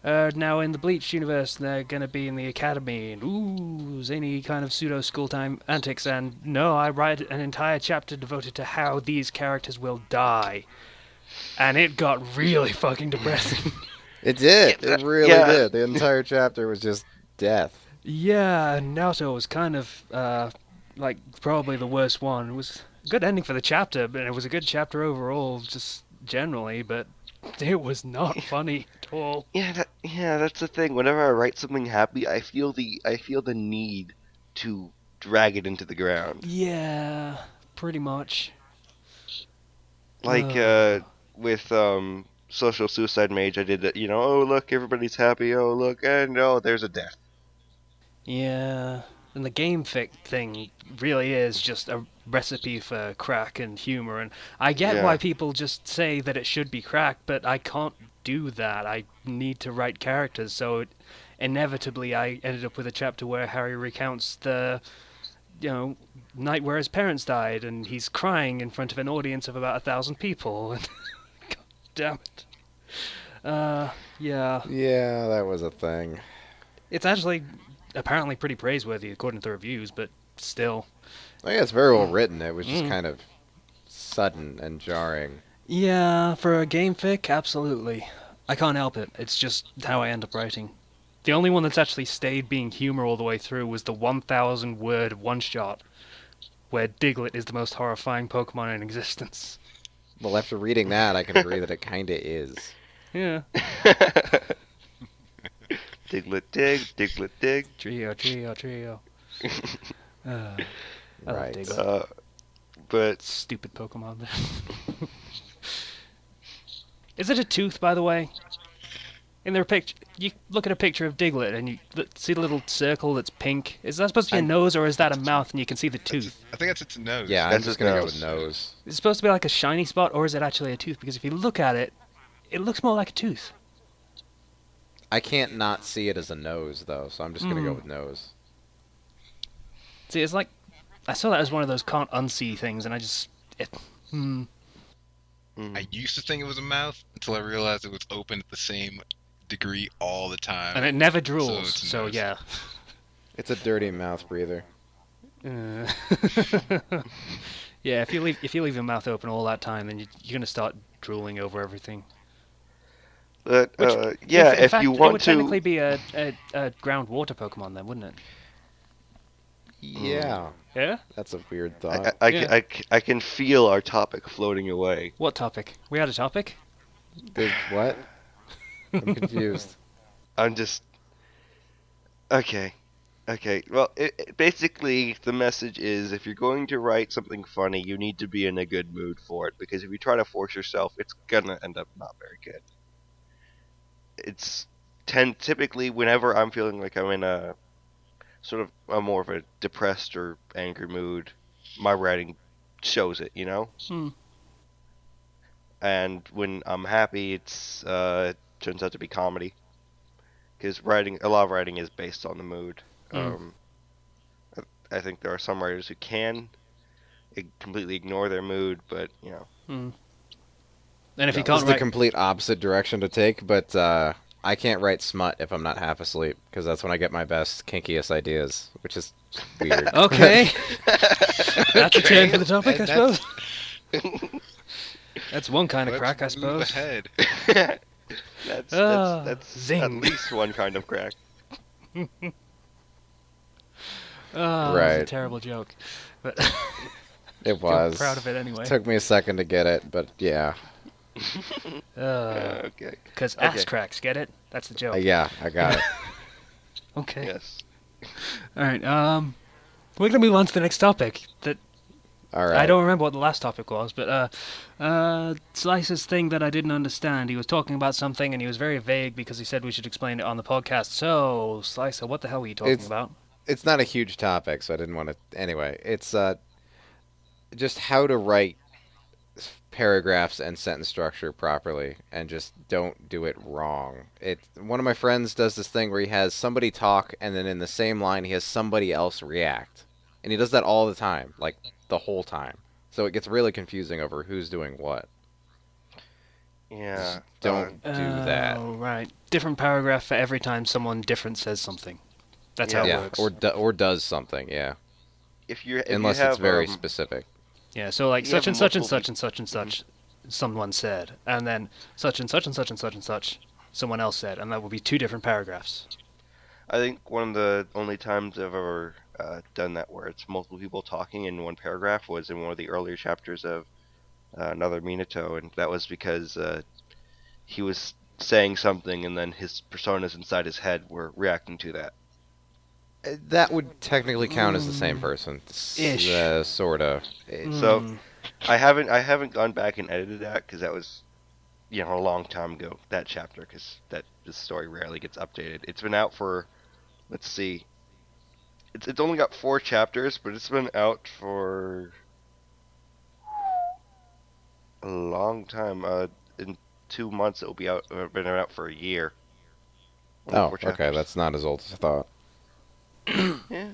are now in the Bleach universe, and they're gonna be in the academy, and ooh zany kind of pseudo school time antics, and no, I write an entire chapter devoted to how these characters will die. And it got really fucking depressing. It did. Yeah, It really yeah. did. The entire chapter was just death. Yeah, and Naruto was kind of, like, probably the worst one. It was a good ending for the chapter, but it was a good chapter overall, just generally, but it was not funny at all. Yeah, that's the thing. Whenever I write something happy, I feel the need to drag it into the ground. Yeah, pretty much. Like Ugh. with Social Suicide Mage, I did that. Oh look, everybody's happy. Oh look, and oh, there's a death. Yeah, and the game fic thing really is just a recipe for crack and humor, and I get why Yeah. people just say that it should be crack, but I can't do that. I need to write characters, so inevitably I ended up with a chapter where Harry recounts the, night where his parents died, and he's crying in front of an audience of about 1,000 people. And God damn it. Yeah. Yeah, that was a thing. It's actually apparently pretty praiseworthy according to the reviews, but still. I guess it's very well written. It was just Mm. kind of sudden and jarring. Yeah, for a game fic, absolutely. I can't help it. It's just how I end up writing. The only one that's actually stayed being humor all the way through was the 1,000 word one shot, where Diglett is the most horrifying Pokemon in existence. Well, after reading that, I can agree that it kind of is. Yeah. Diglett dig, Diglett dig. Trio, trio, trio. I love Right. Diglett. But Stupid Pokemon. Is it a tooth, by the way? In their picture, you look at a picture of Diglett and you see the little circle that's pink. Is that supposed to be a nose or is that a mouth and you can see the tooth? I think that's its nose. Yeah, I'm That's just his gonna go nose. with nose. Is it supposed to be like a shiny spot or is it actually a tooth? Because if you look at it, it looks more like a tooth. I can't not see it as a nose though, so I'm just gonna go Mm. with nose. See, it's like I saw that as one of those can't unsee things, and I just mm, I used to think it was a mouth until I realized it was open at the same degree all the time. and it never So drools. it's a So nose. yeah. It's a dirty mouth breather. Uh, yeah, if you leave your mouth open all that time, then you're gonna start drooling over everything. but Which, yeah, in if fact, you it want would to, technically be a groundwater Pokemon then, wouldn't it? Yeah, Yeah. that's a weird I, thought. I, Yeah. I can feel our topic floating away. What topic? We had a topic. What? I'm confused. I'm just okay. Okay. Well, basically the message is if you're going to write something funny, you need to be in a good mood for it because if you try to force yourself, it's gonna end up not very good. It's typically whenever I'm feeling like I'm in a sort of a more of a depressed or angry mood, my writing shows it, Hmm. And when I'm happy, it turns out to be comedy because a lot of writing is based on the mood. Mm. I think there are some writers who can completely ignore their mood, but Hmm. And if you This can't is the write, complete opposite direction to take, but I can't write smut if I'm not half asleep, because that's when I get my best, kinkiest ideas, which is weird. okay, that's a turn for the topic, I And suppose. that's- That's one kind of let's crack, I move suppose. ahead. that's Ah, that's zing. at least one kind of crack. Oh, that was a Right. terrible joke, but It feel was. proud of it anyway. Took me a second to get it, but yeah. Okay. Because Okay. ass cracks, get it? That's the joke. Yeah, I got it. Okay. Yes. All right. We're gonna move on to the next topic. That All right. I don't remember what the last topic was, but Slice's thing that I didn't understand. He was talking about something and he was very vague because he said we should explain it on the podcast. So, Slicer, what the hell were you talking It's- about? It's not a huge topic, so I didn't want to. Anyway, it's just how to write paragraphs and sentence structure properly, and just don't do it wrong. One of my friends does this thing where he has somebody talk, and then in the same line he has somebody else react, and he does that all the time, like the whole time. So it gets really confusing over who's doing what. Yeah. Don't do that. Oh, right. Different paragraph for every time someone different says something. That's how it Yeah, Yeah, works. or does something. Yeah, if you unless it's have very specific. Yeah, so like you have such and such and multiple such people. and such and Hmm. such, someone said, and then such and such and such and such and such, someone else said, and that would be two different paragraphs. I think one of the only times I've ever done that where it's multiple people talking in one paragraph was in one of the earlier chapters of another Minato, and that was because he was saying something, and then his personas inside his head were reacting to that. That would technically count as the same Mm, person, ish. sort of. So Mm. I haven't gone back and edited that because that was a long time ago, that chapter, because that this story rarely gets updated. It's been out for, let's see, it's only got 4 chapters, but it's been out for a long time. In 2 months it'll be out. Been out for a year. Only Oh, four okay, chapters. that's not as old as I thought. Yeah,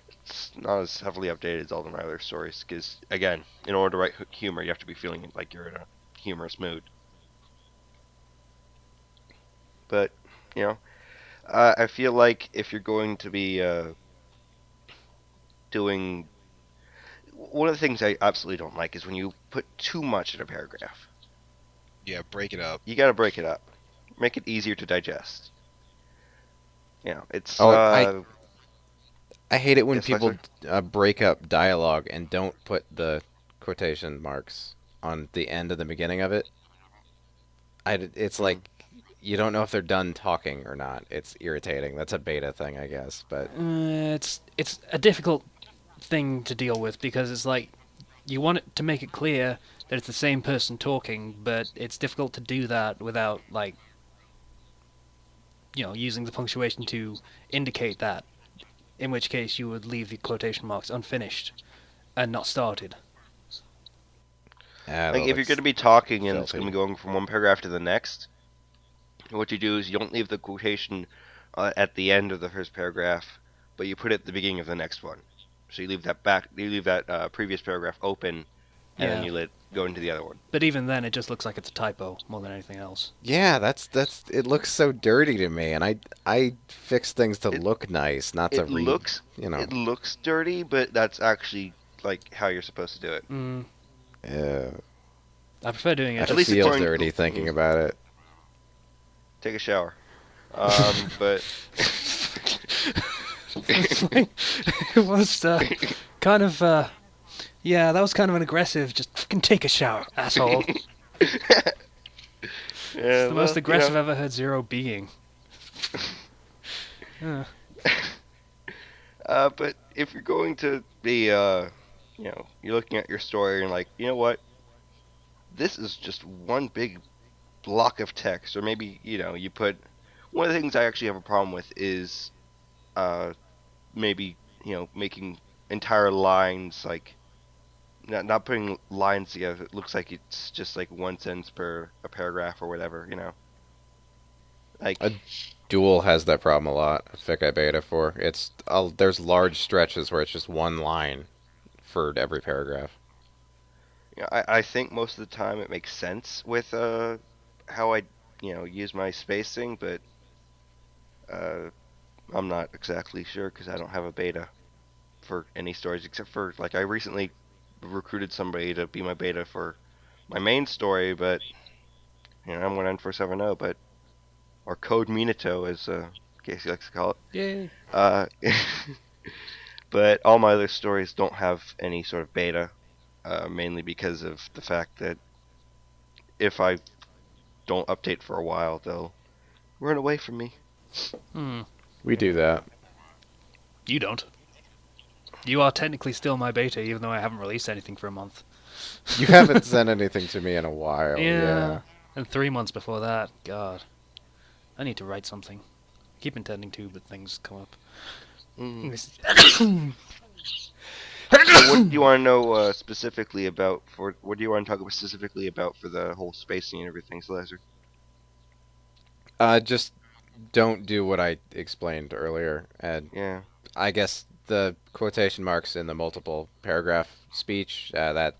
it's not as heavily updated as all the other stories. Because again, in order to write humor, you have to be feeling like you're in a humorous mood. But you know, I feel like if you're going to be doing one of the things I absolutely don't like is when you put too much in a paragraph. Yeah, break it up. You got to break it up, make it easier to digest. It's Oh, I hate it when yes, people Lexer. break up dialogue and don't put the quotation marks on the end and the beginning of it. It's Mm. like you don't know if they're done talking or not. It's irritating. That's a beta thing, I guess. But It's a difficult thing to deal with because it's like you want it to make it clear that it's the same person talking, but it's difficult to do that without like using the punctuation to indicate that. In which case, you would leave the quotation marks unfinished and not started. that Like if you're going looks to be talking and it's going filthy. to be going from one paragraph to the next, what you do is you don't leave the quotation at the end of the first paragraph, but you put it at the beginning of the next one. So you leave that previous paragraph open, and then Yeah, you let it go into the other one. but even then, it just looks like it's a typo more than anything else. Yeah, that's it looks so dirty to me, and I fix things to It look nice, not to it read. looks You know, it looks dirty, but that's actually like how you're supposed to do it. Mm, uh, I prefer doing it At I least just. feel according. dirty thinking Mm, about it. take a shower. But It was kind of yeah, that was kind of an aggressive. Just fucking take a shower, asshole. It's yeah, the most well, aggressive I've ever heard Zero being. Uh, but if you're going to be, you're looking at your story and like, you know what, this is just one big block of text, or maybe you put. One of the things I actually have a problem with is uh, maybe making entire lines like not putting lines together. It looks like it's just like one sentence per a paragraph or whatever. Like A Duel has that problem a lot. Fic I beta for there's large stretches where it's just one line for every paragraph. I think most of the time it makes sense with how I use my spacing, but uh, I'm not exactly sure because I don't have a beta for any stories except for like I recently recruited somebody to be my beta for my main story, but I'm 19470, but or Code Minato as Casey likes to call it. yay. Uh, but all my other stories don't have any sort of beta, mainly because of the fact that if I don't update for a while, they'll run away from me. Hmm. We do that. You don't. You are technically still my beta, even though I haven't released anything for a month. You haven't sent anything to me in a while. Yeah. Yeah. And 3 months before that. God. I need to write something. Keep intending to, but things come up. Mm. This- So, what do you want to know specifically about for? What do you want to talk about specifically about for the whole spacing and everything, Celeste? Just don't do what I explained earlier, and Yeah. I guess the quotation marks in the multiple paragraph speech. That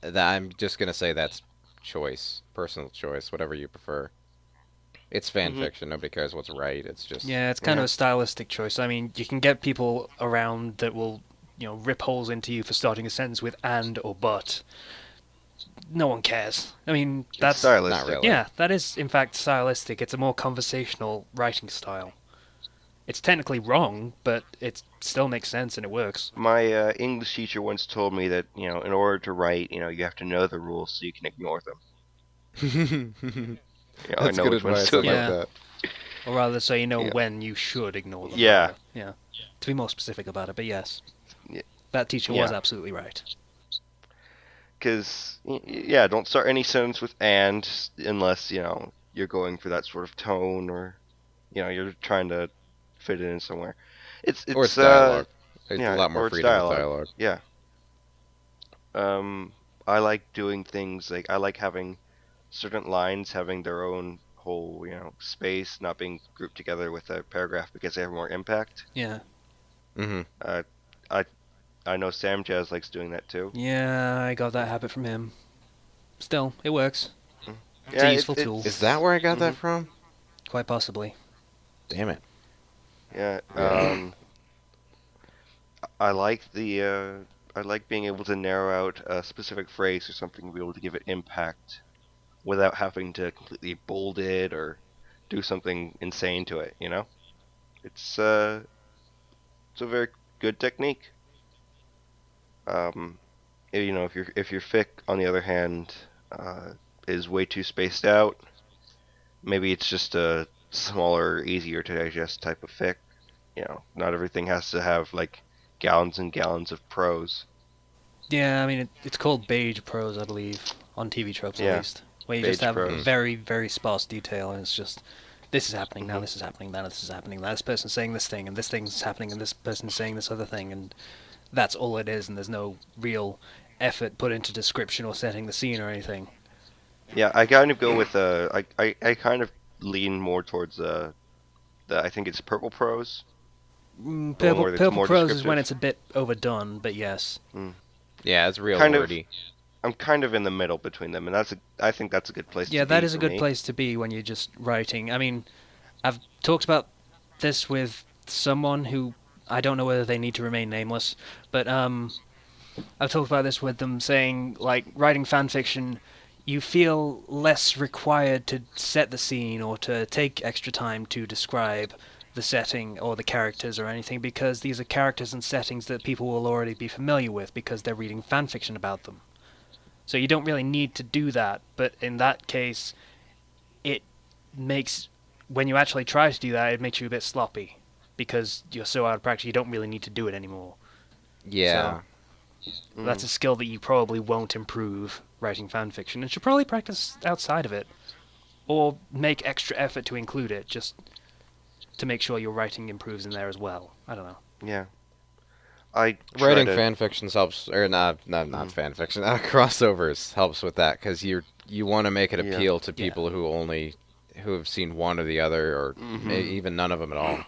I'm just gonna say that's choice, personal choice, whatever you prefer. It's fan Mhm. fiction. Nobody cares what's right. It's just Yeah, it's kind of Yeah. a stylistic choice. I mean, you can get people around that will, rip holes into you for starting a sentence with and or but. No one cares. I mean, It's that's not stylistic. really. yeah, that is in fact stylistic. It's a more conversational writing style. It's technically wrong, but it still makes sense and it works. My English teacher once told me that in order to write, you have to know the rules so you can ignore them. I That's know good which ones advice. to I like Yeah, ignore. that. or rather, so you know Yeah. when you should ignore them. Yeah. Rather, yeah. To be more specific about it, but yes, Yeah. that teacher was Yeah. absolutely right. Because yeah, don't start any sentence with "and" unless you're going for that sort of tone, or you're trying to fit it in somewhere. It's Or it's it's dialogue. It's a yeah, lot more or it's freedom with dialogue. dialogue. Yeah. Um, I like doing things like I like having certain lines having their own whole space, not being grouped together with a paragraph because they have more impact. Yeah, Hmm. Uh, I I know Sam Jazz likes doing that too. yeah, I got that habit from him. Still, it works. Mm. It's a Yeah, useful tool, Is that where I got hmm that from? quite possibly. Damn it. yeah. Yeah. I like I like being able to narrow out a specific phrase or something and be able to give it impact without having to completely bold it or do something insane to it. It's it's a very good technique. Um, if your fic, on the other hand, is way too spaced out, maybe it's just a smaller, easier to digest type of fic. Not everything has to have like gallons and gallons of prose. Yeah, I mean, it's called beige prose, I believe, on TV tropes at Yeah, least, where you just page have Hmm. prose. very, very sparse detail, and it's just this is happening now, hmm this is happening now, this is happening. This person's saying this thing, and this thing's happening, and this person's saying this other thing, and that's all it is, and there's no real effort put into description or setting the scene or anything. Yeah, I kind of go with I kind of lean more towards the I think it's purple prose, the one where it's Purple more prose is when descriptive. it's a bit overdone, but yes. Mm. Yeah, it's real Kind of, wordy. I'm kind of in the middle between them, and I think that's a good place Yeah, to that be is a for good me. place to be when you're just writing. I mean, I've talked about this with someone who I don't know whether they need to remain nameless, but I've talked about this with them saying like writing fan fiction, you feel less required to set the scene or to take extra time to describe the setting or the characters or anything because these are characters and settings that people will already be familiar with because they're reading fan fiction about them. So you don't really need to do that, but in that case, it makes when you actually try to do that, it makes you a bit sloppy because you're so out of practice. You don't really need to do it anymore. So Yeah. that's Mm. a skill that you probably won't improve writing fan fiction, and should probably practice outside of it, or make extra effort to include it, just to make sure your writing improves in there as well. I don't know. Yeah, I try Writing to. fan fictions helps, or not Mm. fan fiction. Crossovers helps with that because you want to make it Yeah. appeal to Yeah. people who have seen one or the other, or hmm even none of them at all.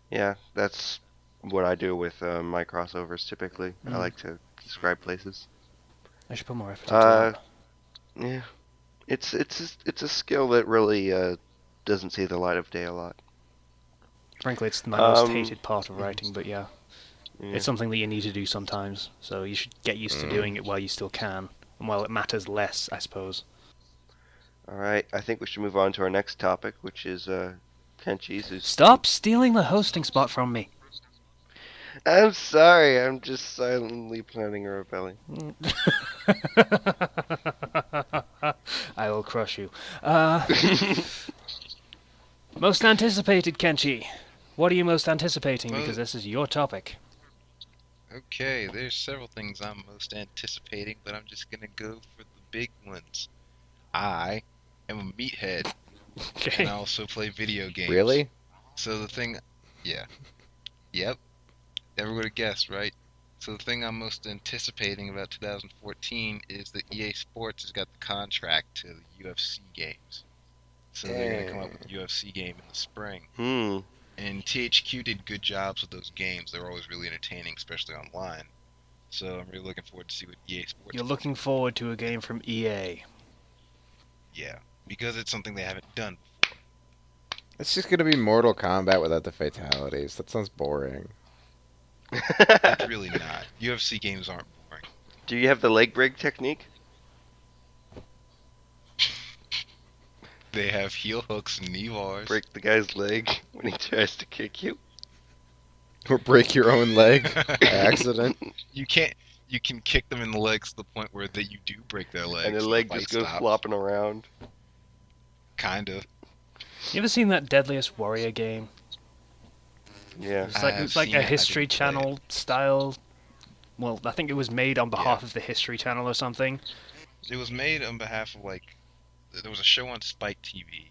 Yeah, that's what I do with my crossovers typically. I Mm, like to describe places. I should put more effort into Uh, that. yeah, it's a skill that really doesn't see the light of day a lot. Frankly, it's my most Um, hated part of mhm, writing, but yeah, yeah. it's something that you need to do sometimes. So you should get used to Mm. doing it while you still can, and while it matters less, I suppose. All right, I think we should move on to our next topic, which is Kenchi's. Stop stealing the hosting spot from me. I'm sorry, I'm just silently planning a rebellion. I will crush you. Most anticipated, Kenchi. What are you most anticipating? Because Well, this is your topic. okay, there's several things I'm most anticipating, but I'm just gonna go for the big ones. I am a meathead, and Okay. I also play video games. Really? So the thing, yeah, yep, never would have guessed, right? So the thing I'm most anticipating about 2014 is that EA Sports has got the contract to the UFC games. So they're gonna come up with a UFC game in the spring. Hmm. And THQ did good jobs with those games. They're always really entertaining, especially online. So I'm really looking forward to see what EA Sports. You're looking forward to a game from EA. Yeah, because it's something they haven't done before. It's just gonna be Mortal Kombat without the fatalities. That sounds boring. It's really not. UFC games aren't boring. Do you have the leg break technique? They have heel hooks and knee bars. Break the guy's leg when he tries to kick you? Or break your own leg by accident. You can't. You can kick them in the legs to the point where you do break their legs. And the so leg fight just goes stops. flopping around. Kind of. You ever seen that Deadliest Warrior game? Yeah. It's like I've it's like seen a it, I History didn't play it. Channel style. Well, I think it was made on behalf Yeah. of the History Channel or something. It was made on behalf of there was a show on Spike TV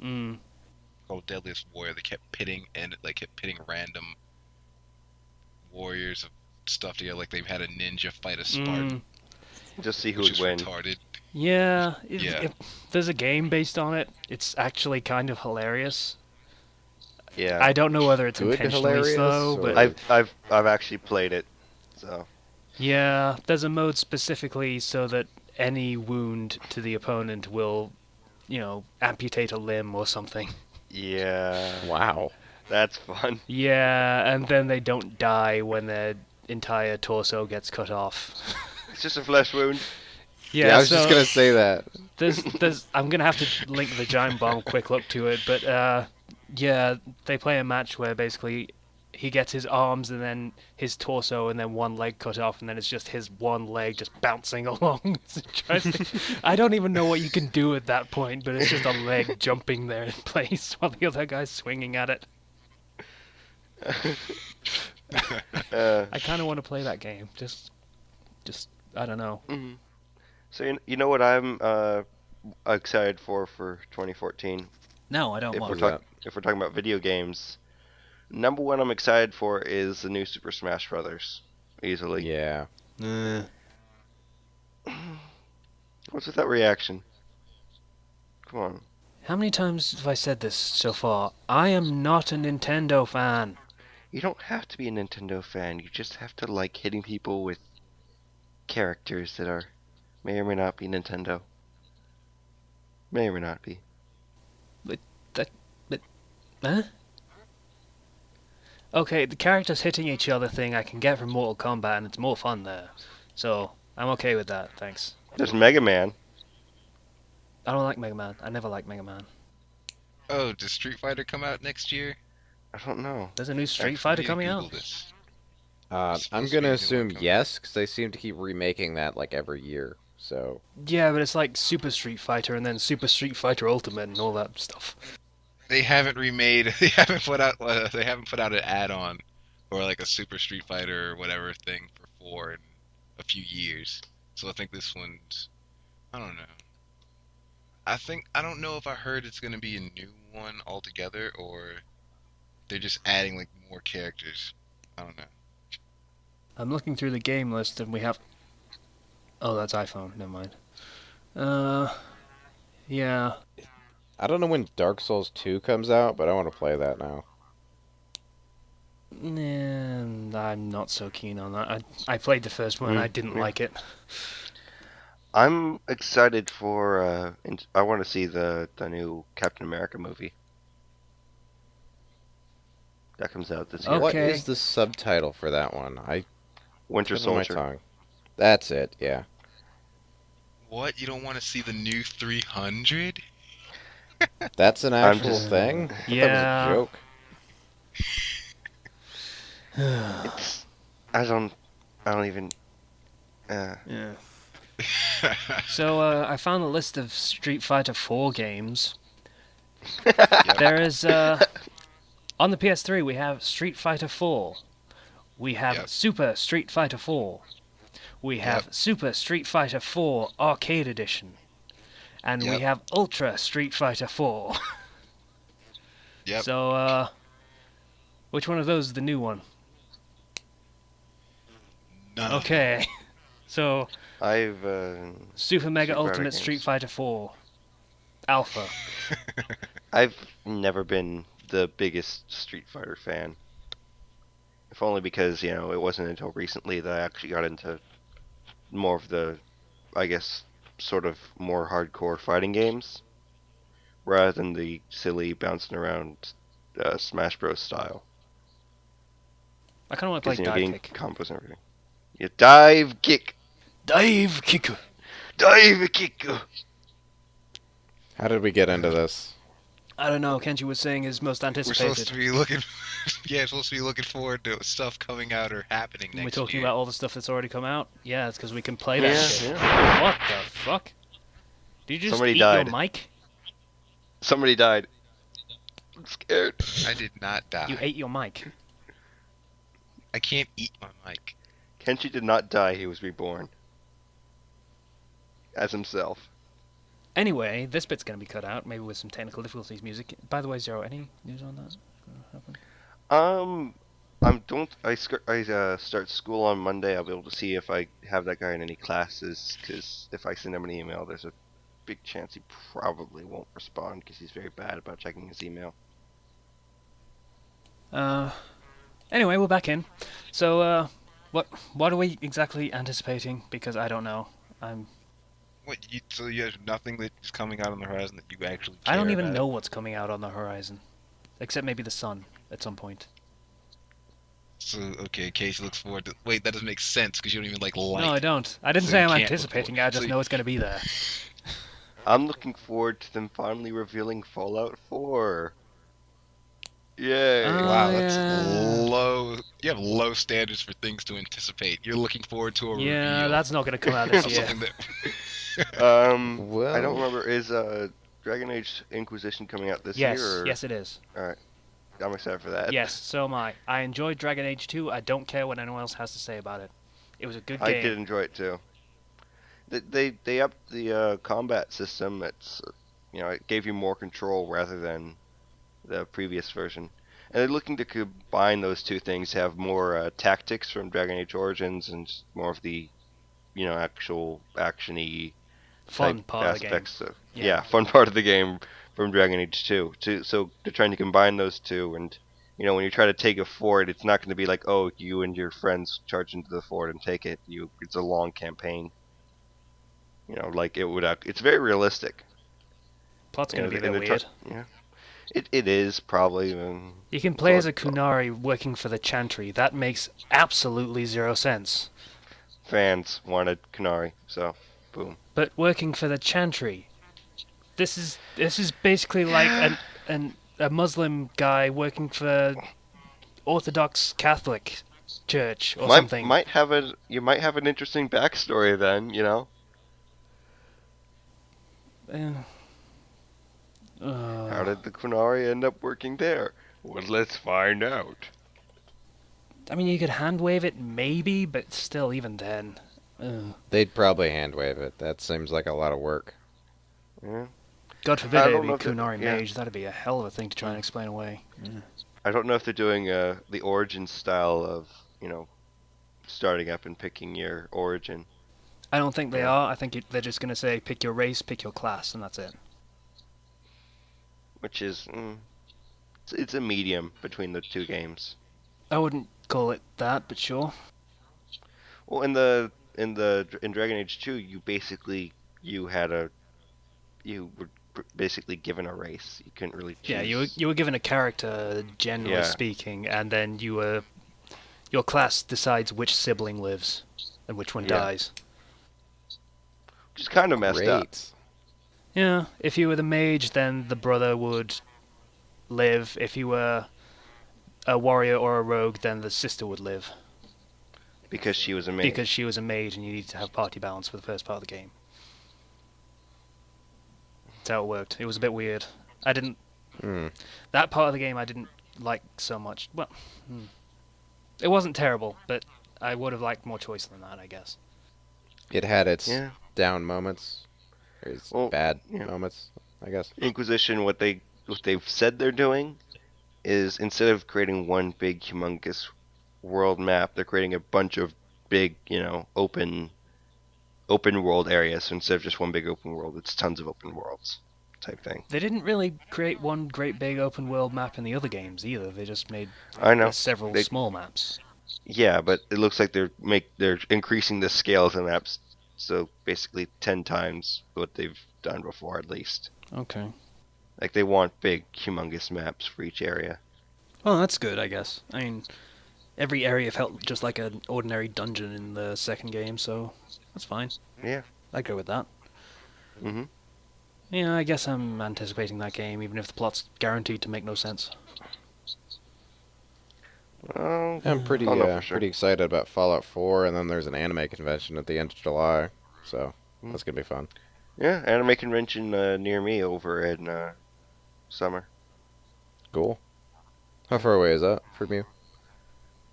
Mm. called Deadliest Warrior. They kept pitting random warriors of stuff together. Like they had a ninja fight a Spartan, Just see who which would is win. retarded. Yeah, Yeah. if there's a game based on it, it's actually kind of hilarious. Yeah. I don't know whether it's Good intentionally hilarious, so, but or- I've actually played it. So yeah, there's a mode specifically so that any wound to the opponent will, amputate a limb or something. yeah, Wow. that's fun. Yeah, and then they don't die when their entire torso gets cut off. It's just a flesh wound. Yeah, I was so just gonna say that. I'm gonna have to link the Giant Bomb quick look to it, but yeah, they play a match where basically he gets his arms and then his torso and then one leg cut off, and then it's just his one leg just bouncing along. I don't even know what you can do at that point, but it's just a leg jumping there in place while the other guy's swinging at it. I kind of want to play that game. Just I don't know. Mhm. So you know what I'm excited for 2014. No, I don't If want. we're What's talking if we're talking about video games, number one I'm excited for is the new Super Smash Brothers. Easily. Yeah. What's with that reaction? Come on. How many times have I said this so far? I am not a Nintendo fan. You don't have to be a Nintendo fan. You just have to like hitting people with characters that may or may not be Nintendo. May or may not be. Huh? Okay, the characters hitting each other thing I can get from Mortal Kombat, and it's more fun there. So, I'm okay with that, thanks. There's Mega Man. I don't like Mega Man. I never liked Mega Man. Oh, does Street Fighter come out next year? I don't know. There's a new Street Actually, Fighter need to coming Google out. This. I'm Supposed to be gonna a new one assume coming. yes, because they seem to keep remaking that like every year. So Yeah, but it's like Super Street Fighter and then Super Street Fighter Ultimate and all that stuff. They haven't remade. They haven't put out. They haven't put out an add-on or like a Super Street Fighter or whatever thing for 4 in a few years. So I think this one's. I don't know. I don't know if I heard it's gonna be a new one altogether or they're just adding like more characters. I don't know. I'm looking through the game list and we have. Oh, that's iPhone. Never mind. Yeah. I don't know when Dark Souls 2 comes out, but I want to play that now. Nah, I'm not so keen on that. I played the first one and I didn't yeah. like it. I'm excited for. I want to see the new Captain America movie. That comes out this year. Okay. What is the subtitle for that one? I Winter tip of my Soldier. tongue. That's it. Yeah. What? You don't want to see the new 300? That's an I'm actual just- thing. I thought Yeah. that was a joke. It's. I don't even. Yeah. So I found a list of Street Fighter 4 games. There is on the PS3 we have Street Fighter 4. We have Yep. Super Street Fighter 4. We have Yep. Super Street Fighter 4 Arcade Edition. And we Yep. have Ultra Street Fighter 4. Yep. So which one of those is the new one? None of them. Okay. So I've. Super Mega Street Fighter Ultimate games. Street Fighter 4 Alpha. I've never been the biggest Street Fighter fan. If only because, it wasn't until recently that I actually got into more of the, I guess, sort of more hardcore fighting games. rather than the silly bouncing around Smash Bros. Style. I kind of want to play Because, dive getting kick. combos and everything. Yeah, dive kick! Dive kick. Dive kick! How did we get into this? I don't know. Kenchi was saying his most We're supposed anticipated. to be looking. Yeah, we're supposed to be looking forward to stuff coming out or happening We're next talking year. about all the stuff that's already come out. Yeah, it's because we can play that Yeah, shit. yeah. What the fuck? Did you just Somebody eat died. your mic? Somebody died. I'm scared. I did not die. You ate your mic. I can't eat my mic. Kenchi did not die, he was reborn. As himself. Anyway, this bit's gonna be cut out, maybe with some technical difficulties music. By the way, Zero, any news on that? I start school on Monday. I'll be able to see if I have that guy in any classes, because if I send him an email, there's a big chance he probably won't respond, because he's very bad about checking his email. Anyway, we're back in. So, what are we exactly anticipating? Because I don't know. So you have nothing that's coming out on the horizon that you actually care I don't even about? know what's coming out on the horizon, except maybe the sun at some point. So, okay, Casey looks forward to... Wait, that doesn't make sense, because you don't even like light. No, I don't. I didn't So say you I'm can't look anticipating. forward- I just so know it's gonna be there. I'm looking forward to them finally revealing Fallout 4. Yay! Wow, that's yeah. low. You have low standards for things to anticipate. You're looking forward to a Yeah, reveal. that's not gonna come out this of year. something that... Well, I don't remember. Is Dragon Age Inquisition coming out this Yes, year? Or... yes, it is. Alright. I'm excited for that. Yes, so am I. I enjoyed Dragon Age 2. I don't care what anyone else has to say about it. It was a good I game. did enjoy it too. They upped the combat system. It's it gave you more control rather than the previous version. And they're looking to combine those two things, have more tactics from Dragon Age Origins and more of the actual actiony Fun type part of the game. aspects. Yeah. Fun part of the game from Dragon Age 2. So they're trying to combine those two, and when you try to take a fort, it's not going to be like, oh, you and your friends charge into the fort and take it. It's a long campaign. Like it would. It's very realistic. Plot's gonna be a bit they're weird. Yeah, it is probably. You can play as a thought- Kunari working for the Chantry. That makes absolutely zero sense. Fans wanted Kunari, so boom. But working for the Chantry, this is basically like a Muslim guy working for Orthodox Catholic Church or something. You might have an interesting backstory then. How did the Kunari end up working there? Well, let's find out. I mean, you could hand wave it maybe, but still, even then. they'd probably hand wave it. That seems like a lot of work. Yeah. God forbid I it don't would know be if that- Kunari yeah. Mage. That'd be a hell of a thing to try and explain away. I don't know if they're doing the origin style of starting up and picking your origin. I don't think they Yeah. are. I think they're just going to say pick your race, pick your class, and that's it. Which is it's a medium between the two games. I wouldn't call it that, but sure. Well, in Dragon Age 2, you were basically given a race. You couldn't really choose. Yeah, you were given a character, generally Yeah. speaking, and then your class decides which sibling lives and which one Yeah. dies. Which is kind of messed up. Great. Yeah, if you were the mage, then the brother would live. If you were a warrior or a rogue, then the sister would live. Because she was a mage. Because she was a mage and you need to have party balance for the first part of the game. That's how it worked. It was a bit weird. I didn't... Hmm. That part of the game I didn't like so much. Well, it wasn't terrible, but I would have liked more choice than that, I guess. It had its Yeah. down moments. Or its Well, bad yeah. moments, I guess. Inquisition, what they've said they're doing is instead of creating one big humongous world map, they're creating a bunch of big, open world areas. So instead of just one big open world, it's tons of open worlds type thing. They didn't really create one great big open world map in the other games either. They just made I know. several They- small maps. Yeah, but it looks like they're increasing the scale of the maps, so basically 10 times what they've done before at least. Okay. Like they want big, humongous maps for each area. Well, that's good, I guess. I mean, every area felt just like an ordinary dungeon in the second game, so that's fine. Yeah. I'd go with that. Mm-hmm. Yeah, I guess I'm anticipating that game, even if the plot's guaranteed to make no sense. Well, I'm pretty I'll know for sure. pretty excited about Fallout 4, and then there's an anime convention at the end of July, so that's gonna be fun. Yeah, anime convention near me over in summer. Cool. How far away is that from you?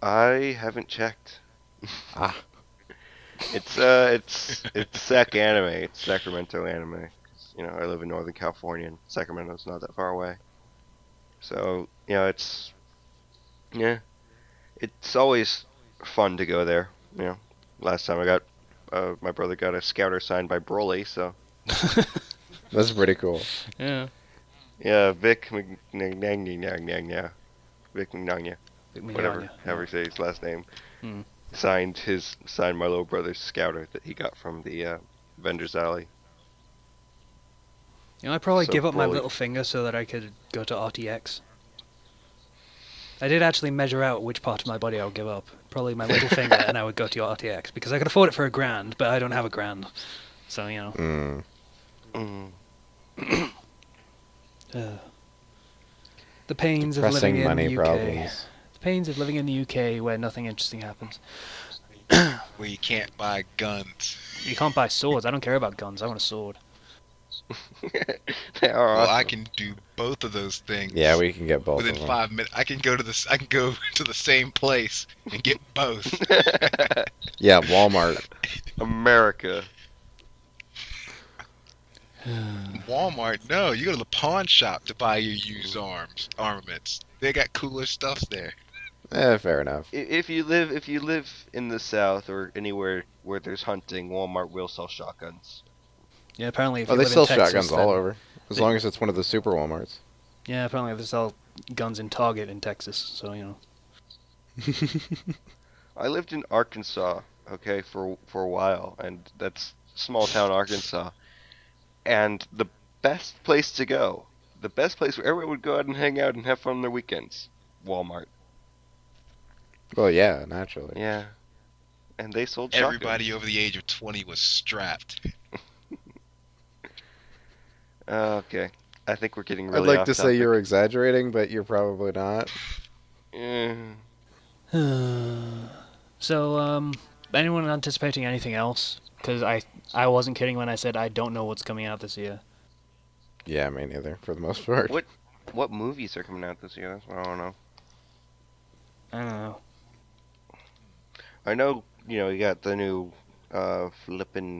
I haven't checked. Ah, It's Sac anime. It's Sacramento anime. 'Cause, I live in Northern California, and Sacramento's not that far away. So yeah, it's always fun to go there. Last time I got my brother got a scouter signed by Broly, so that's pretty cool. Yeah. yeah, Vic McNagna, Vic McNagna, Big me whatever, on ya. however you say his last name, Hmm. signed my little brother's scouter that he got from the vendor's alley. I'd probably So give up my Broly- little finger so that I could go to RTX. I did actually measure out which part of my body I would give up. Probably my little finger, and I would go to RTX because I could afford it for $1,000, but I don't have $1,000, so Mm. Mm. The pains of living Pressing in money the UK. problems. The pains of living in the UK where nothing interesting happens. Where you can't buy guns. You can't buy swords. I don't care about guns. I want a sword. They are Well, I awesome. can do both of those things. Yeah, we can get both within of them. 5 minutes. I can go to this. I can go to the same place and get both. Yeah, Walmart. America. Walmart, no, you go to the pawn shop to buy your used armaments. They got cooler stuff there. Fair enough. If you live in the South or anywhere where there's hunting, Walmart will sell shotguns. Yeah, apparently if Oh, you they live sell in Texas, shotguns all then- over, as they- long as it's one of the super Walmarts. Yeah, apparently they sell guns in Target in Texas, so I lived in Arkansas, okay, for a while, and that's small town Arkansas. And the best place to go, the best place where everyone would go out and hang out and have fun on their weekends, Walmart. Well, yeah, naturally. Yeah, and they sold Everybody shotguns. over the age of 20 was strapped. Okay, I think we're getting I'd really like off to say topic. you're exaggerating, but you're probably not. Eh, So, anyone anticipating anything else? Because I wasn't kidding when I said I don't know what's coming out this year. Yeah, me neither, for the most part. what movies are coming out this year? That's what I don't know. I don't know. I know, you got the new flippin'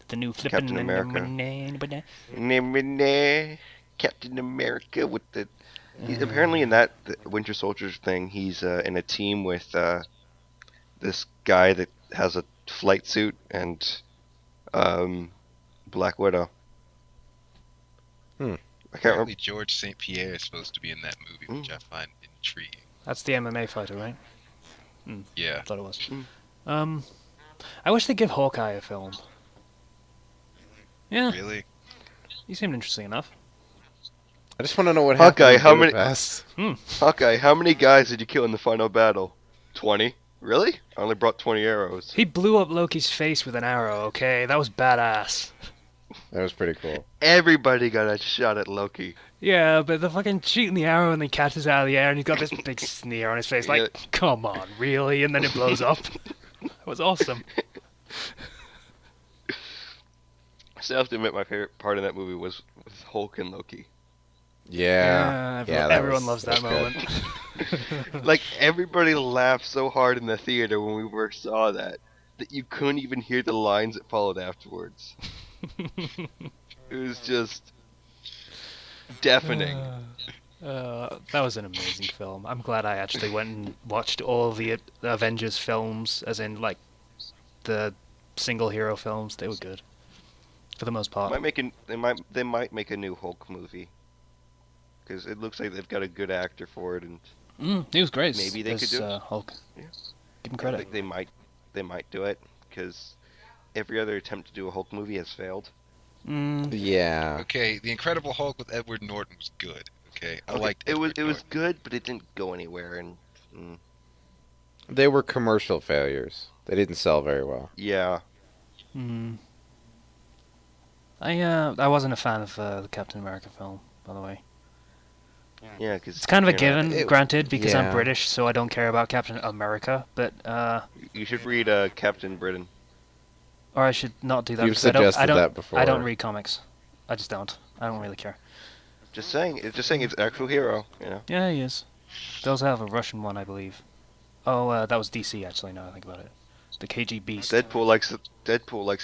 The new Captain flippin' America. Captain America with the apparently in that the Winter Soldier thing, he's in a team with this guy that has a flight suit and Black Widow. Hmm. I can't remember. Apparently, George St. Pierre is supposed to be in that movie, which I find intriguing. That's the MMA fighter, right? Yeah. Thought it was. Mm. I wish they'd give Hawkeye a film. Yeah, Really? he seemed interesting enough. I just want to know what Hawkeye, happened how in many- Budapest. Hawkeye, how many guys did you kill in the final battle? 20? Really? I only brought 20 arrows. He blew up Loki's face with an arrow. Okay, that was badass. That was pretty cool. Everybody got a shot at Loki. Yeah, but the fucking shooting the arrow and then catches out of the air and he's got this big sneer on his face. Like, Yeah. come on, really? And then it blows up. That was awesome. So I have to admit, my favorite part of that movie was with Hulk and Loki. Yeah. Yeah, that everyone was- loves that was good. moment. Like, everybody laughed so hard in the theater when we first saw that you couldn't even hear the lines that followed afterwards. It was just deafening. That was an amazing film. I'm glad I actually went and watched all the Avengers films, as in, like, the single hero films. They were good. For the most part. They might make a new Hulk movie. Because it looks like they've got a good actor for it, and He was great. Maybe they could do it. Hulk. Yeah. Give him I credit. think they might do it, because every other attempt to do a Hulk movie has failed. Yeah. Okay, The Incredible Hulk with Edward Norton was good. Okay, I Okay, liked it was Edward it was Norton. good, but it didn't go anywhere. And mm, They were commercial failures. They didn't sell very well. yeah, Mm. I wasn't a fan of the Captain America film, by the way. yeah, It's because kind of a you're not. given, It, granted, because I'm yeah. British, so I don't care about Captain America. But You should read Captain Britain. or I should not do that You've because I suggested don't, that I don't before. read comics. I just don't. I don't really care. Just saying, it's actual hero. You know, Yeah, he is. They also have a Russian one, I believe. Oh, that was DC actually. Now I think about it. The KG Beast. Deadpool likes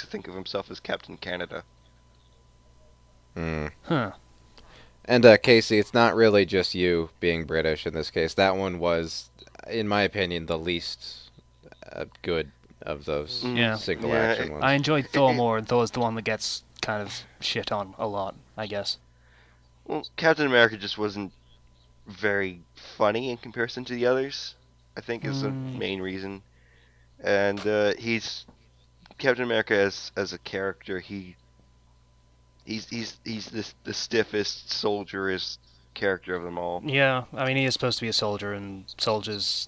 to think of himself as Captain Canada. Hmm. Huh. And Casey, it's not really just you being British in this case. That one was, in my opinion, the least good of those Yeah. single Yeah, action I ones. enjoyed it, Thor it, more, and Thor's the one that gets kind of shit on a lot, I guess. well, Captain America just wasn't very funny in comparison to the others. I think is the Mm, main reason. And he's Captain America as a character. He's the stiffest, soldierist character of them all. yeah, I mean, he is supposed to be a soldier, and soldiers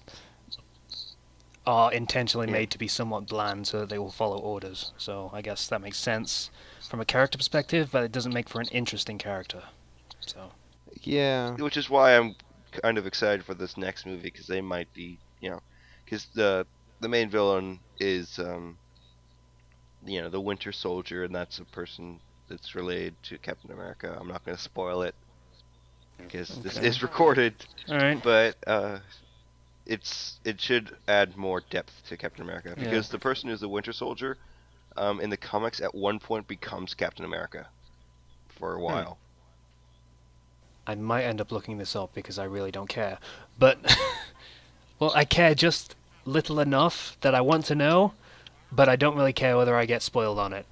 are intentionally Yeah. made to be somewhat bland so that they will follow orders. So I guess that makes sense from a character perspective, but it doesn't make for an interesting character. So Yeah. Which is why I'm kind of excited for this next movie because they might be, because the main villain is the Winter Soldier, and that's a person that's related to Captain America. I'm not going to spoil it because this Okay. is recorded, all right, but it should add more depth to Captain America yeah. because the person who's the Winter Soldier, in the comics at one point becomes Captain America for a while. I might end up looking this up because I really don't care. But well, I care just little enough that I want to know, but I don't really care whether I get spoiled on it.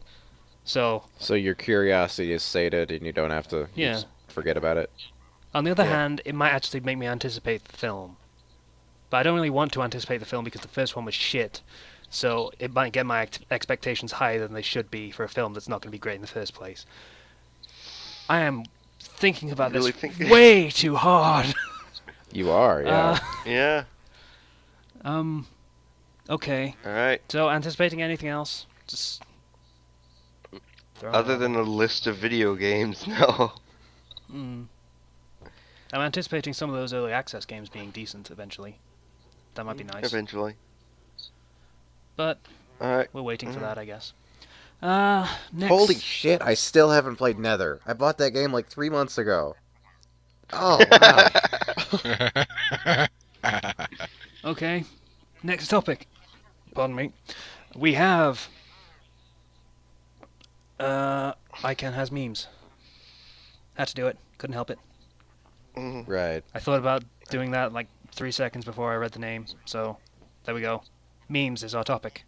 So So your curiosity is sated, and you don't have to you yeah. just forget about it. On the other Yeah. hand, it might actually make me anticipate the film. But I don't really want to anticipate the film because the first one was shit. So it might get my expectations higher than they should be for a film that's not going to be great in the first place. I am thinking about Really this think? way too hard. You are, yeah. Yeah. Um. Okay. All right. So anticipating anything else? Just throw it Other out than a list of video games, no. there. I'm anticipating some of those early access games being decent eventually. That might be nice. Eventually. But All right. we're waiting for that, I guess. Next. Holy shit! I still haven't played Nether. I bought that game like 3 months ago. Oh wow. Okay. Next topic. Pardon me. We have. ICANN has memes. Had to do it. Couldn't help it. Right. I thought about doing that like 3 seconds before I read the name. So, there we go. Memes is our topic.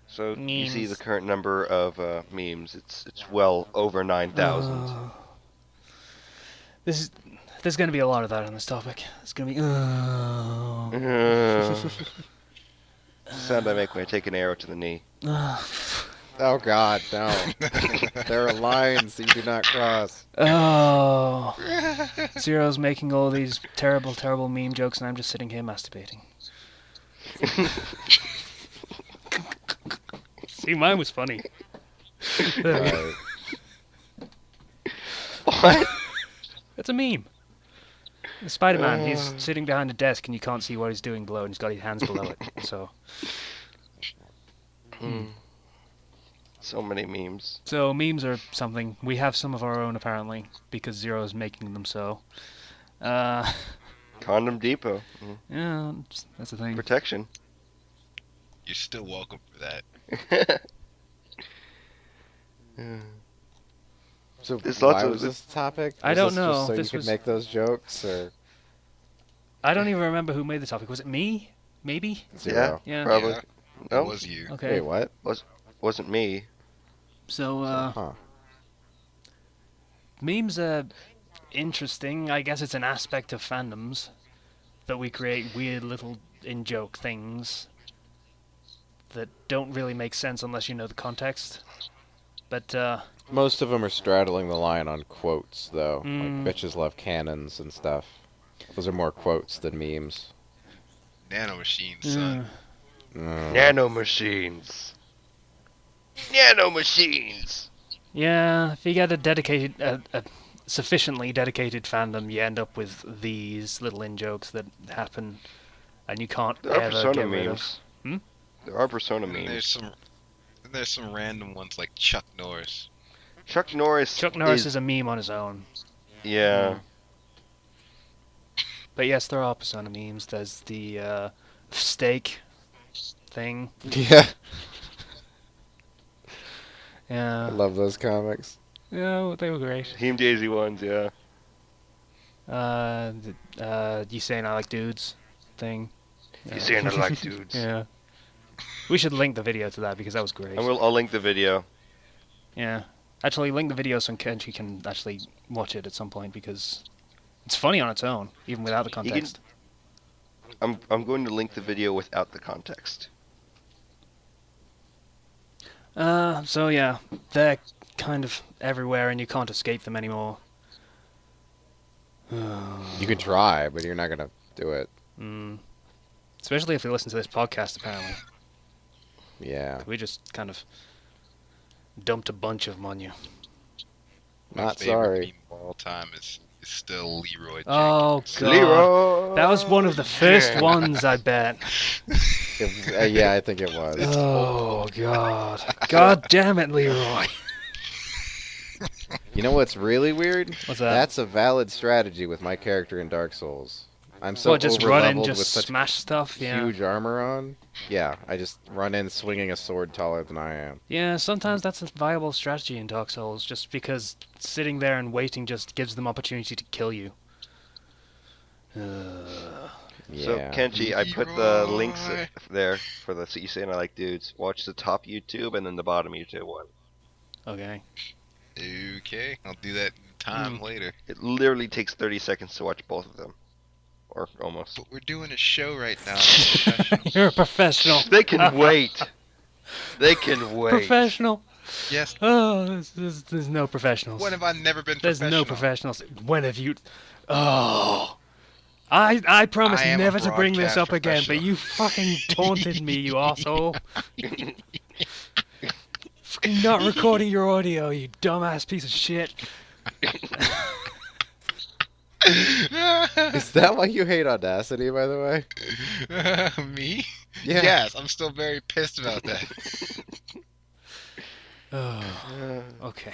So you see the Memes. current number of memes. It's well over 9,000. There's going to be a lot of that on this topic. It's going to be. Sound I make when I take an arrow to the knee. Oh god, no. There are lines that you do not cross. Oh. Zero's making all these terrible, terrible meme jokes, and I'm just sitting here masturbating. See, mine was funny. Right. What? It's a meme. The Spider-Man, he's sitting behind a desk and you can't see what he's doing below, and he's got his hands below it. So So many memes. memes are something. We have some of our own, apparently, because Zero is making them so. Condom Depot. Yeah, that's the thing. Protection. You're still welcome for that. So There's why lots of- was this topic? I Was don't this know. Just so This you could was- make those jokes, or I don't even remember who made the topic. Was it me? Maybe? zero? Yeah. Probably. Yeah, No, it was you. Okay. Wait, what? wasn't me. So, Huh. memes are interesting. I guess it's an aspect of fandoms that we create weird little in-joke things that don't really make sense unless you know the context. But Most of them are straddling the line on quotes, though. Like, mm, bitches love cannons and stuff. Those are more quotes than memes. Nanomachines, son. uh, Mm. Nanomachines. Nanomachines. yeah, if you get a dedicated, a sufficiently dedicated fandom, you end up with these little in jokes that happen, and you can't There are ever Persona get rid of. memes. There are Persona And memes. there's some random ones like Chuck Norris. Chuck Norris Chuck Norris is is a meme on his own. yeah. But yes, there are Persona memes. There's the steak thing. Yeah, I Yeah, love those comics. yeah, they were great. Team Daisy ones, yeah. You saying I like dudes thing. You Yeah. saying I like dudes? Yeah. We should link the video to that because that was great. I'll link the video. Yeah. Actually, link the video so Kenchi can actually watch it at some point because it's funny on its own, even without the can- context. I'm going to link the video without the context. So yeah, they're kind of everywhere and you can't escape them anymore. You can try, but you're not gonna do it. Especially if you listen to this podcast, apparently. Yeah. We just kind of dumped a bunch of them on you. My Not favorite sorry. meme of all time is still Leroy Jenkins. Oh god. Leroy. That was one of the first ones, I bet. Yeah, I think it was. Oh god. God damn it, Leroy. You know what's really weird? What's that? That's a valid strategy with my character in Dark Souls. I'm so What, just run in, overleveled just with such smash stuff? Yeah. huge armor on. Yeah, I just run in swinging a sword taller than I am. Yeah, sometimes that's a viable strategy in Dark Souls, just because sitting there and waiting just gives them opportunity to kill you. Yeah. So Kenchi, I put the Leroy. links there for the You Saying I Like Dudes. Watch the top YouTube and then the bottom YouTube one. Okay. Okay, I'll do that time later. It literally takes 30 seconds to watch both of them. Or almost. But we're doing a show right now. We're professionals. You're a professional. They can wait. They can wait. Professional. Yes. Oh, there's no professionals. When have I never been There's professional? no professionals. When have you? Oh. I promise I am a never to bring this broadcast up again, but professional. you fucking taunted me, you asshole. Fucking not recording your audio, you dumbass piece of shit. Is that why you hate Audacity, by the way? Me? Yeah. Yes, I'm still very pissed about that. Oh, okay.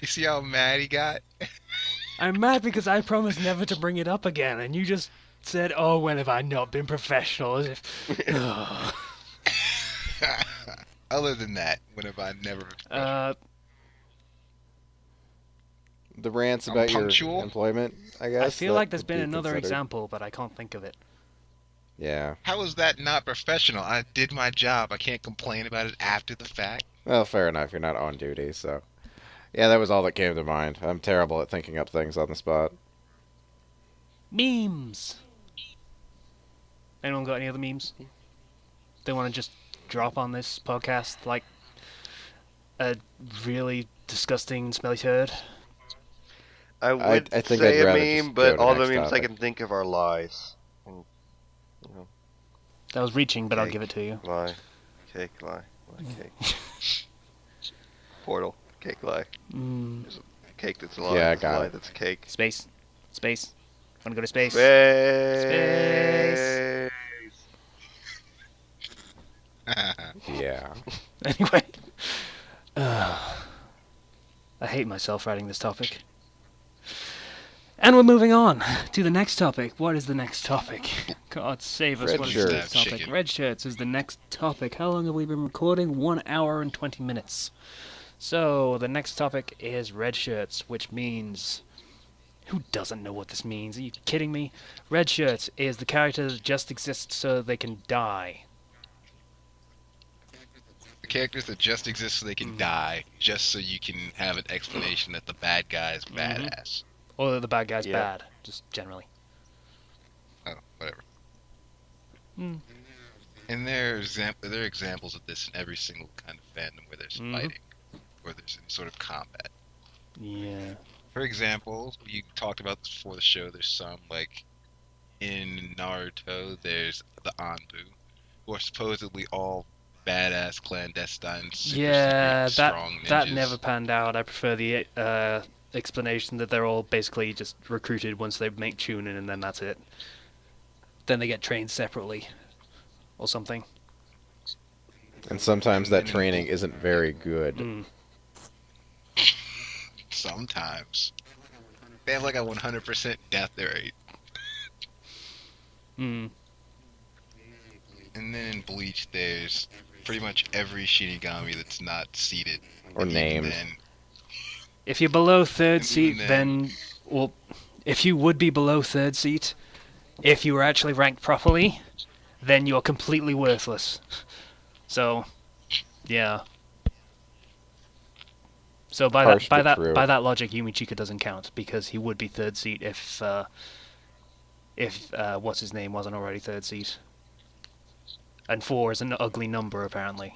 You see how mad he got? I'm mad because I promised never to bring it up again, and you just said, "Oh, when have I not been professional?" As if. Ugh. Other than that, when have I never been professional? The rants I'm about your punctual. employment, I guess. I feel that like there's would been be another considered. example, but I can't think of it. Yeah. How is that not professional? I did my job. I can't complain about it after the fact. Well, fair enough. You're not on duty, so. Yeah, that was all that came to mind. I'm terrible at thinking up things on the spot. Memes. Anyone got any other memes? They want to just drop on this podcast like a really disgusting, smelly turd? I would I think say I'd a rather meme, just but go to all the next memes I topic. can think of are lies. And, That was reaching, but I'll Cake. give it to you. lie, cake, lie, cake. Portal, cake, lie. Mm. Cake that's a lie. Yeah, I that's a got lie. it. That's a cake. Space. Space. Wanna go to space? Space. Yeah. Anyway. I hate myself writing this topic. And we're moving on to the next topic. What is the next topic? God save us. Red What is shirts. the next topic? Chicken. Red shirts is the next topic. How long have we been recording? 1 hour and 20 minutes. So, the next topic is red shirts, which means... Who doesn't know what this means? Are you kidding me? Red shirts is the character that just exists so they can die. The characters that just exist so they can die, just so you can have an explanation that the bad guy is badass. Or that the bad guy's Yeah. bad, just generally. Oh, whatever. And there are examples of this in every single kind of fandom where there's Mhm. fighting, where there's any sort of combat. Yeah. For example, you talked about this before the show. There's some like in Naruto. There's the Anbu, who are supposedly all badass, clandestine, super secret, Yeah, strong that never ninjas. panned out. I prefer the explanation that they're all basically just recruited once they make tuning and then that's it. Then they get trained separately or something. And sometimes And that then training isn't very good. Mm. sometimes they have like a 100% death rate. Mm. And then in Bleach, there's pretty much every Shinigami that's not seated. Or And even named. then, If you're below third and even seat, then, then well, if you would be below third seat, if you were actually ranked properly, then you're completely worthless. So, yeah. So by that Harsh by but that true. by that logic, Yumichika doesn't count because he would be third seat if what's his name wasn't already third seat. And 4 is an ugly number apparently.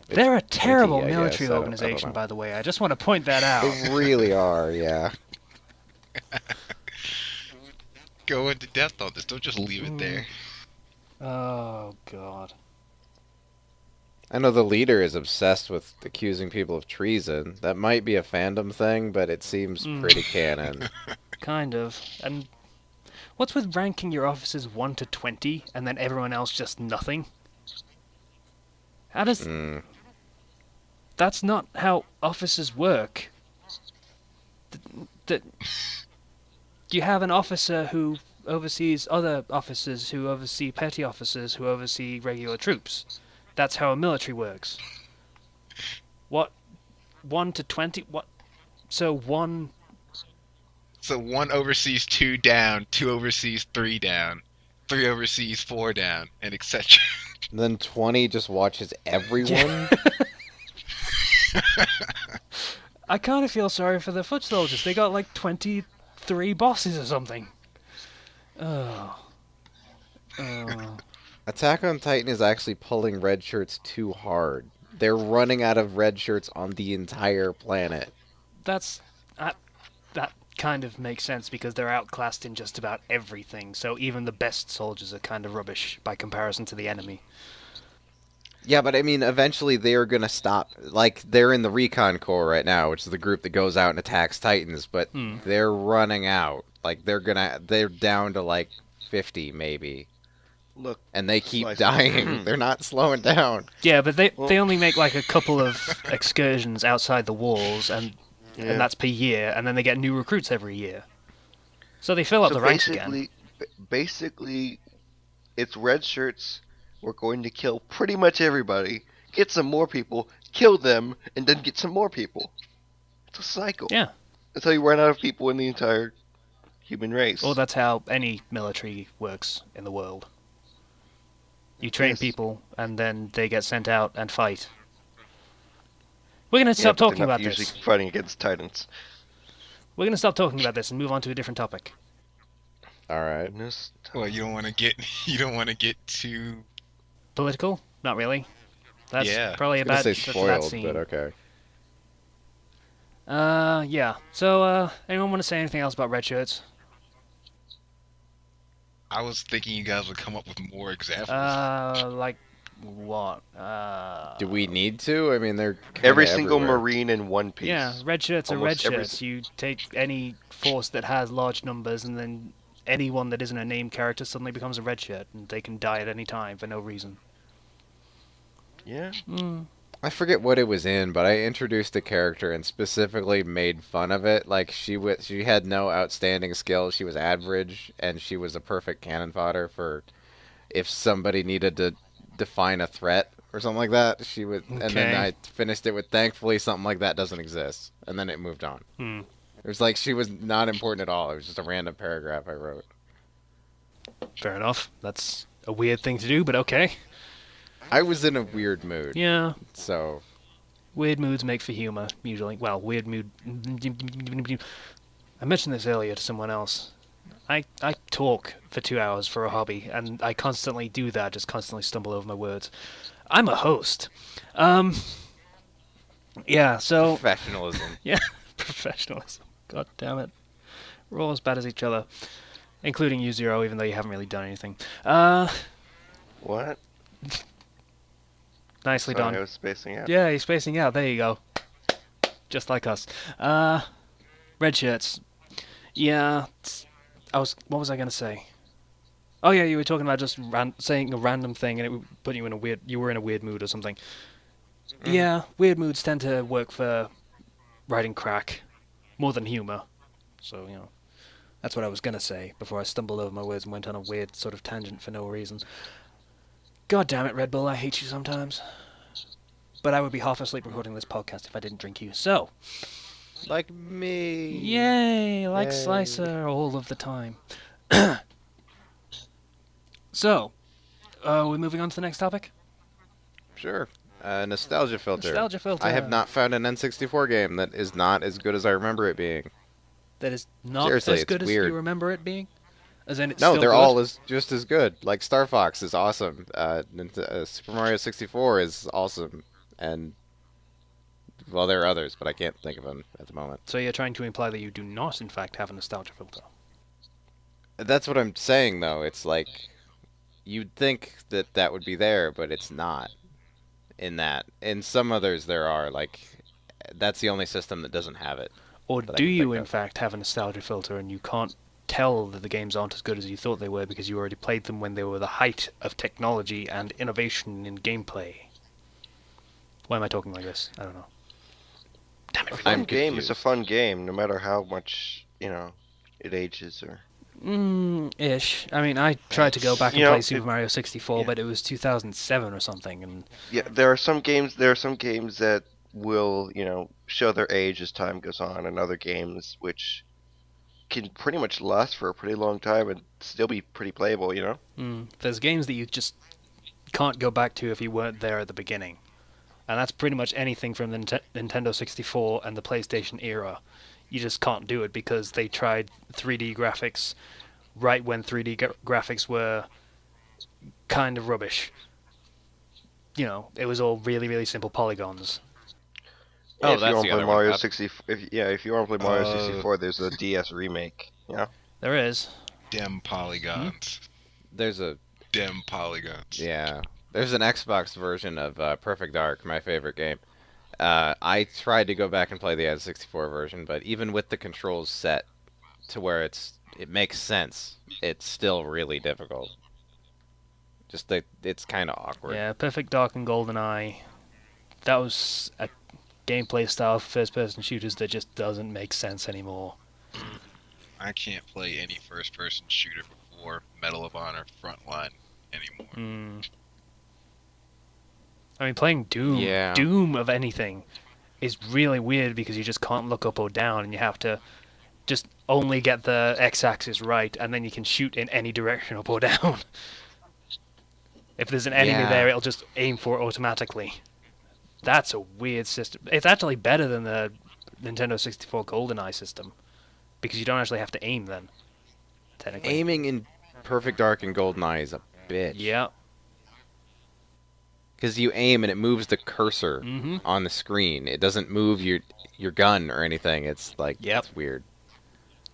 It's They're a pointy, terrible I military guess. I don't organization, know. by the way. I just want to point that They out. really are, yeah. go into depth on this. Don't just leave it Mm. there. Oh god. I know the leader is obsessed with accusing people of treason. That might be a fandom thing, but it seems Mm. pretty canon. Kind of. And what's with ranking your officers 1 to 20 and then everyone else just nothing? How does Mm. That's not how officers work. That you have an officer who oversees other officers who oversee petty officers who oversee regular troops. That's how a military works. What 1 to 20? What? So 1 So one oversees two down, two oversees three down, three oversees four down, and etc. Then 20 just watches Yeah. everyone? I kind of feel sorry for the foot soldiers. They got like 23 bosses or something. Oh. Oh. Attack on Titan is actually pulling red shirts too hard. They're running out of red shirts on the entire planet. That's that kind of makes sense because they're outclassed in just about everything. So even the best soldiers are kind of rubbish by comparison to the enemy. Yeah, but I mean, eventually they are going to stop. Like, they're in the Recon Corps right now, which is the group that goes out and attacks Titans, but Hmm. they're running out. Like, they're down to like 50 maybe. Look, And they keep slice. dying. They're not slowing down. Yeah, but they Well- they only make like a couple of excursions outside the walls, and that's per year, and then they get new recruits every year. So they fill up the ranks again. Basically, it's red shirts. We're going to kill pretty much everybody, get some more people, kill them, and then get some more people. It's a cycle. Yeah. That's how you run out of people in the entire human race. Or that's how any military works in the world. You train Yes. people, and then they get sent out and fight. We're gonna Yeah, stop but they're talking not about usually this. fighting against titans. We're gonna stop talking about this and move on to a different topic. All right. Goodness. Well, you don't want to get too. Political? Not really. That's Yeah. probably I was a going bad. to say That's a bad spoiled, scene. but okay. Yeah. So, anyone want to say anything else about red shirts? I was thinking you guys would come up with more examples. Like what? Do we need to? I mean, they're kinda Every single everywhere. Marine in one piece. Yeah, red shirts are red Almost every shirts. You take any force that has large numbers, and then anyone that isn't a named character suddenly becomes a red shirt, and they can die at any time for no reason. Yeah. I forget what it was in, but I introduced a character and specifically made fun of it. Like she had no outstanding skills. She was average, and she was a perfect cannon fodder for if somebody needed to define a threat or something like that. She would, and then Okay. I finished it with thankfully something like that doesn't exist, and then it moved on. Hmm. It was like she was not important at all. It was just a random paragraph I wrote. Fair enough. That's a weird thing to do, but okay. I was in a weird mood, Yeah. so Weird moods make for humor, usually. Well, weird mood. I mentioned this earlier to someone else. I talk for 2 hours for a hobby, and I constantly do that, just constantly stumble over my words. I'm a host. Um, yeah, so, Professionalism. yeah, professionalism. God damn it. We're all as bad as each other, including you, Zero, even though you haven't really done anything. What? Nicely Sorry, done. I was spacing out. Yeah, he's spacing out. There you go. Just like us. Red shirts. Yeah, What was I gonna say? Oh yeah, you were talking about just saying a random thing, and it would put you in a weird. You were in a weird mood or something. Mhm. Yeah, weird moods tend to work for writing crack more than humor. So that's what I was gonna say before I stumbled over my words and went on a weird sort of tangent for no reason. God damn it, Red Bull, I hate you sometimes. But I would be half asleep recording this podcast if I didn't drink you. So, Like me. yay, like Yay. Slicer all of the time. So, we're moving on to the next topic. Sure. Nostalgia filter. Nostalgia filter. I have not found an N64 game that is not as good as I remember it being. That is not Seriously, as it's good as weird. you remember it being. As in, it's No, still they're good. all just as good. Like Star Fox is awesome. Super Mario 64 is awesome, and well, there are others, but I can't think of them at the moment. So you're trying to imply that you do not, in fact, have a nostalgia filter. That's what I'm saying, though. It's like you'd think that that would be there, but it's not. In that, in some others there are. Like that's the only system that doesn't have it Or that I do can you, think in of. fact, have a nostalgia filter and you can't tell that the games aren't as good as you thought they were because you already played them when they were the height of technology and innovation in gameplay? Why am I talking like this? I don't know. Damn it. A I'm fun game is a confused. fun game, no matter how much it ages or. Ish. I mean, I tried to go back You and play know, Super Mario 64, yeah, but it was 2007 or something, and yeah. There are some games. There are some games that will, show their age as time goes on, and other games which can pretty much last for a pretty long time and still be pretty playable. there's games that you just can't go back to if you weren't there at the beginning. And that's pretty much anything from the Nintendo 64 and the PlayStation era. You just can't do it because they tried 3D graphics right when 3D graphics were kind of rubbish. It was all really, really simple polygons. Oh, If you that's want the to play other one. Mario 60, if you want to play Mario Uh, 64, there's a DS remake. There is. dem polygons. There's a Dem polygons. yeah. There's an Xbox version of Perfect Dark, my favorite game. I tried to go back and play the N64 version, but even with the controls set to where it makes sense, it's still really difficult. Just that it's kind of awkward. Yeah, Perfect Dark and GoldenEye. That was a gameplay style for first-person shooters that just doesn't make sense anymore. I can't play any first-person shooter before Medal of Honor Frontline anymore. I mean, playing Yeah. Doom of anything, is really weird because you just can't look up or down, and you have to just only get the x-axis right, and then you can shoot in any direction up or down. If there's an enemy Yeah. there, it'll just aim for it automatically. That's a weird system. It's actually better than the Nintendo 64 GoldenEye system because you don't actually have to aim then. Technically. Aiming in Perfect Dark and GoldenEye is a bitch. Yeah. Because you aim and it moves the cursor Mm-hmm. on the screen. It doesn't move your gun or anything. It's like Yep. it's weird.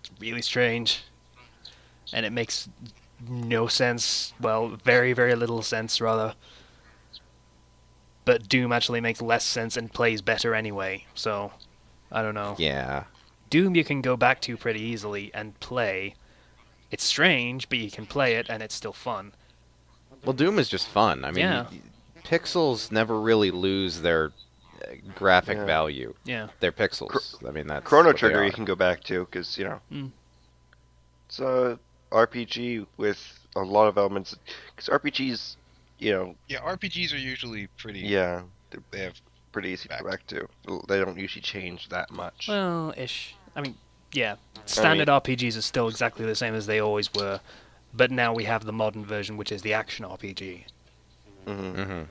It's really strange, and it makes no sense. Well, very, very little sense rather. But Doom actually makes less sense and plays better anyway. So, I don't know. Yeah. Doom you can go back to pretty easily and play. It's strange, but you can play it and it's still fun. Well, Doom is just fun. I mean, Yeah. pixels never really lose their graphic Yeah. value. Yeah. They're pixels. I mean, that's Chrono what they Trigger are. you can go back to because Mm. it's a RPG with a lot of elements. Because RPGs, Yeah, RPGs are usually pretty. yeah, They have pretty easy to go Back. back to. They don't usually change that much. Well, ish. I mean, yeah. Standard RPGs are still exactly the same as they always were, but now we have the modern version, which is the action RPG. Hmm.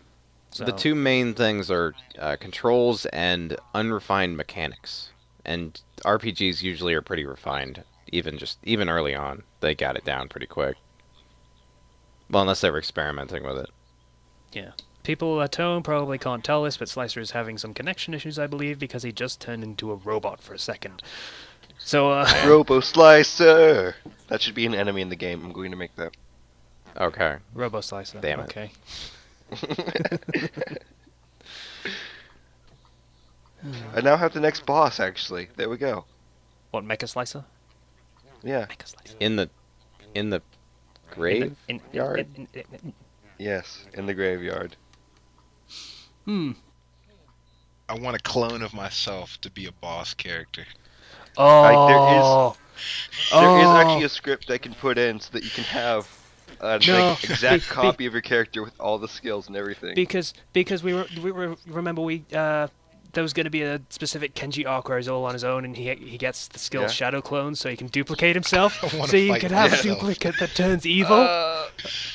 So, The two main things are controls and unrefined mechanics. And RPGs usually are pretty refined. Even early on, they got it down pretty quick. Well, unless they were experimenting with it. Yeah. People at home probably can't tell this, but Slicer is having some connection issues, I believe, because he just turned into a robot for a second. So, Robo Slicer! That should be an enemy in the game. I'm going to make that. Okay. Robo Slicer. Damn it. Okay. I now have the next boss, actually. There we go. What, Mecha Slicer? Yeah. Mecha Slicer. In the graveyard. Yes, in the graveyard. Hmm. I want a clone of myself to be a boss character. Oh. There is actually a script I can put in so that you can have No, like, exact copy of your character with all the skills and everything. because remember there was going to be a specific Kenchi arc where he's all on his own and he gets the skill Yeah. Shadow Clone so he can duplicate himself. I wanna So you fight could have a myself. duplicate that turns evil.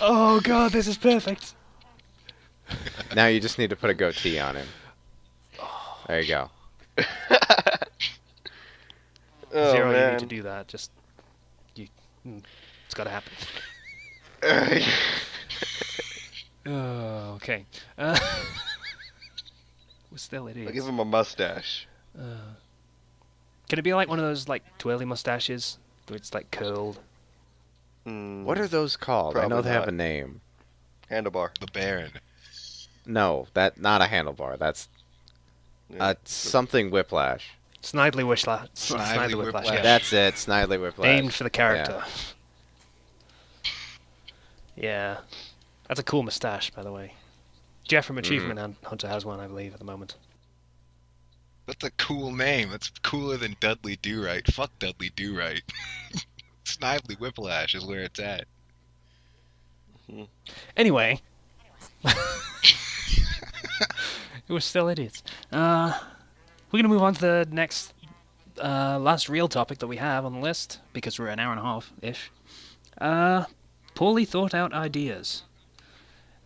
Oh god, this is perfect. Now you just need to put a goatee on him. There you go. Oh, Zero, you man. need to do that. Just it's got to happen. Oh, okay. We're still I'll give idiots. him a mustache. Can it be like one of those like twirly mustaches, where it's like curled? What are those called? I know Probably they have not. a name. Handlebar. The Baron. No, that not a handlebar. That's Yeah. something whiplash. Snidely Whiplash. Snidely Whiplash. Yeah. That's it. Snidely whiplash. Named for the character. Yeah. That's a cool mustache, by the way. Jeff from Achievement Hunter has one, I believe, at the moment. That's a cool name. That's cooler than Dudley Do-Right. Fuck Dudley Do-Right. Snidely Whiplash is where it's at. Anyway. We're still idiots. We're going to move on to the next, last real topic that we have on the list, because we're an hour and a half-ish. Poorly thought out ideas.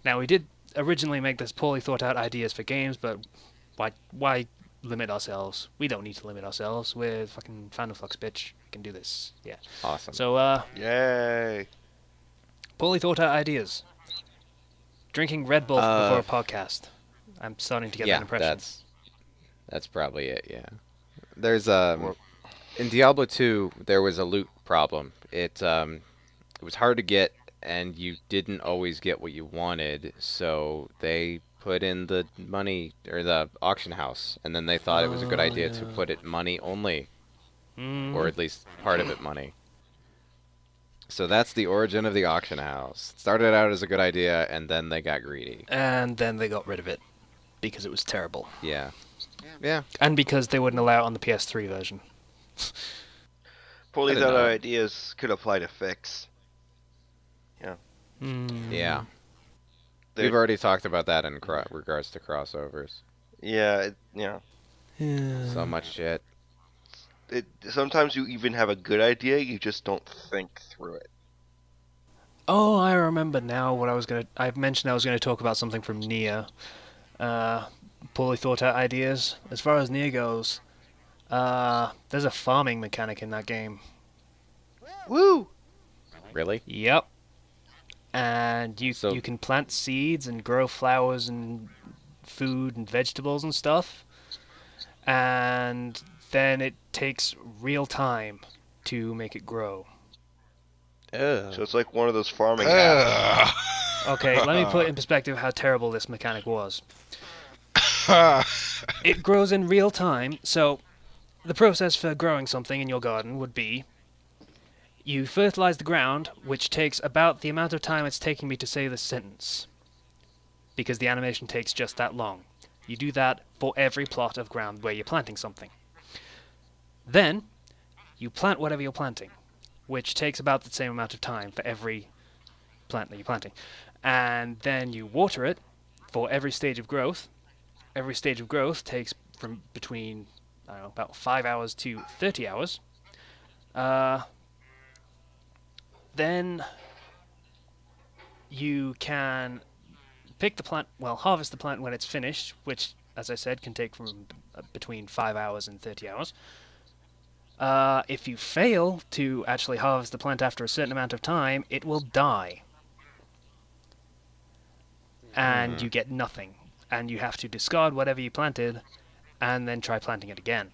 Now, we did originally make this poorly thought out ideas for games, but why limit ourselves? We don't need to limit ourselves. We're fucking Fandom Flux, bitch. We can do this. Yeah. Awesome. So, Yay. poorly thought out ideas. Drinking Red Bull before a podcast. I'm starting to get that impression. that's probably it. Yeah. There's in Diablo 2 there was a loot problem. It was hard to get, and you didn't always get what you wanted, so they put in the money or the auction house, and then they thought it was a good idea to put it money only, or at least part of it money. So that's the origin of the auction house. It started out as a good idea, and then they got greedy. And then they got rid of it because it was terrible. Yeah. Yeah. And because they wouldn't allow it on the PS3 version. Poorly I don't thought out know. ideas could apply to fix. Yeah. They're- We've already talked about that in regards to crossovers. Yeah, So much shit. Sometimes you even have a good idea, you just don't think through it. Oh, I remember now what I mentioned I was gonna talk about something from Nier. Poorly thought out ideas. As far as Nier goes, there's a farming mechanic in that game. Woo! Really? Yep. And you So- can plant seeds and grow flowers and food and vegetables and stuff. And then it takes real time to make it grow. Ugh. So it's like one of those farming apps. Ugh. Okay, let me put in perspective how terrible this mechanic was. It grows in real time, so the process for growing something in your garden would be you fertilize the ground, which takes about the amount of time it's taking me to say this sentence. Because the animation takes just that long. You do that for every plot of ground where you're planting something. Then, you plant whatever you're planting, which takes about the same amount of time for every plant that you're planting. And then you water it for every stage of growth. Every stage of growth takes from between, I don't know, about 5 hours to 30 hours. Then you can pick the plant, harvest the plant when it's finished, which, as I said, can take from between 5 hours and 30 hours. If you fail to actually harvest the plant after a certain amount of time, it will die. And Hmm. you get nothing. And you have to discard whatever you planted and then try planting it again.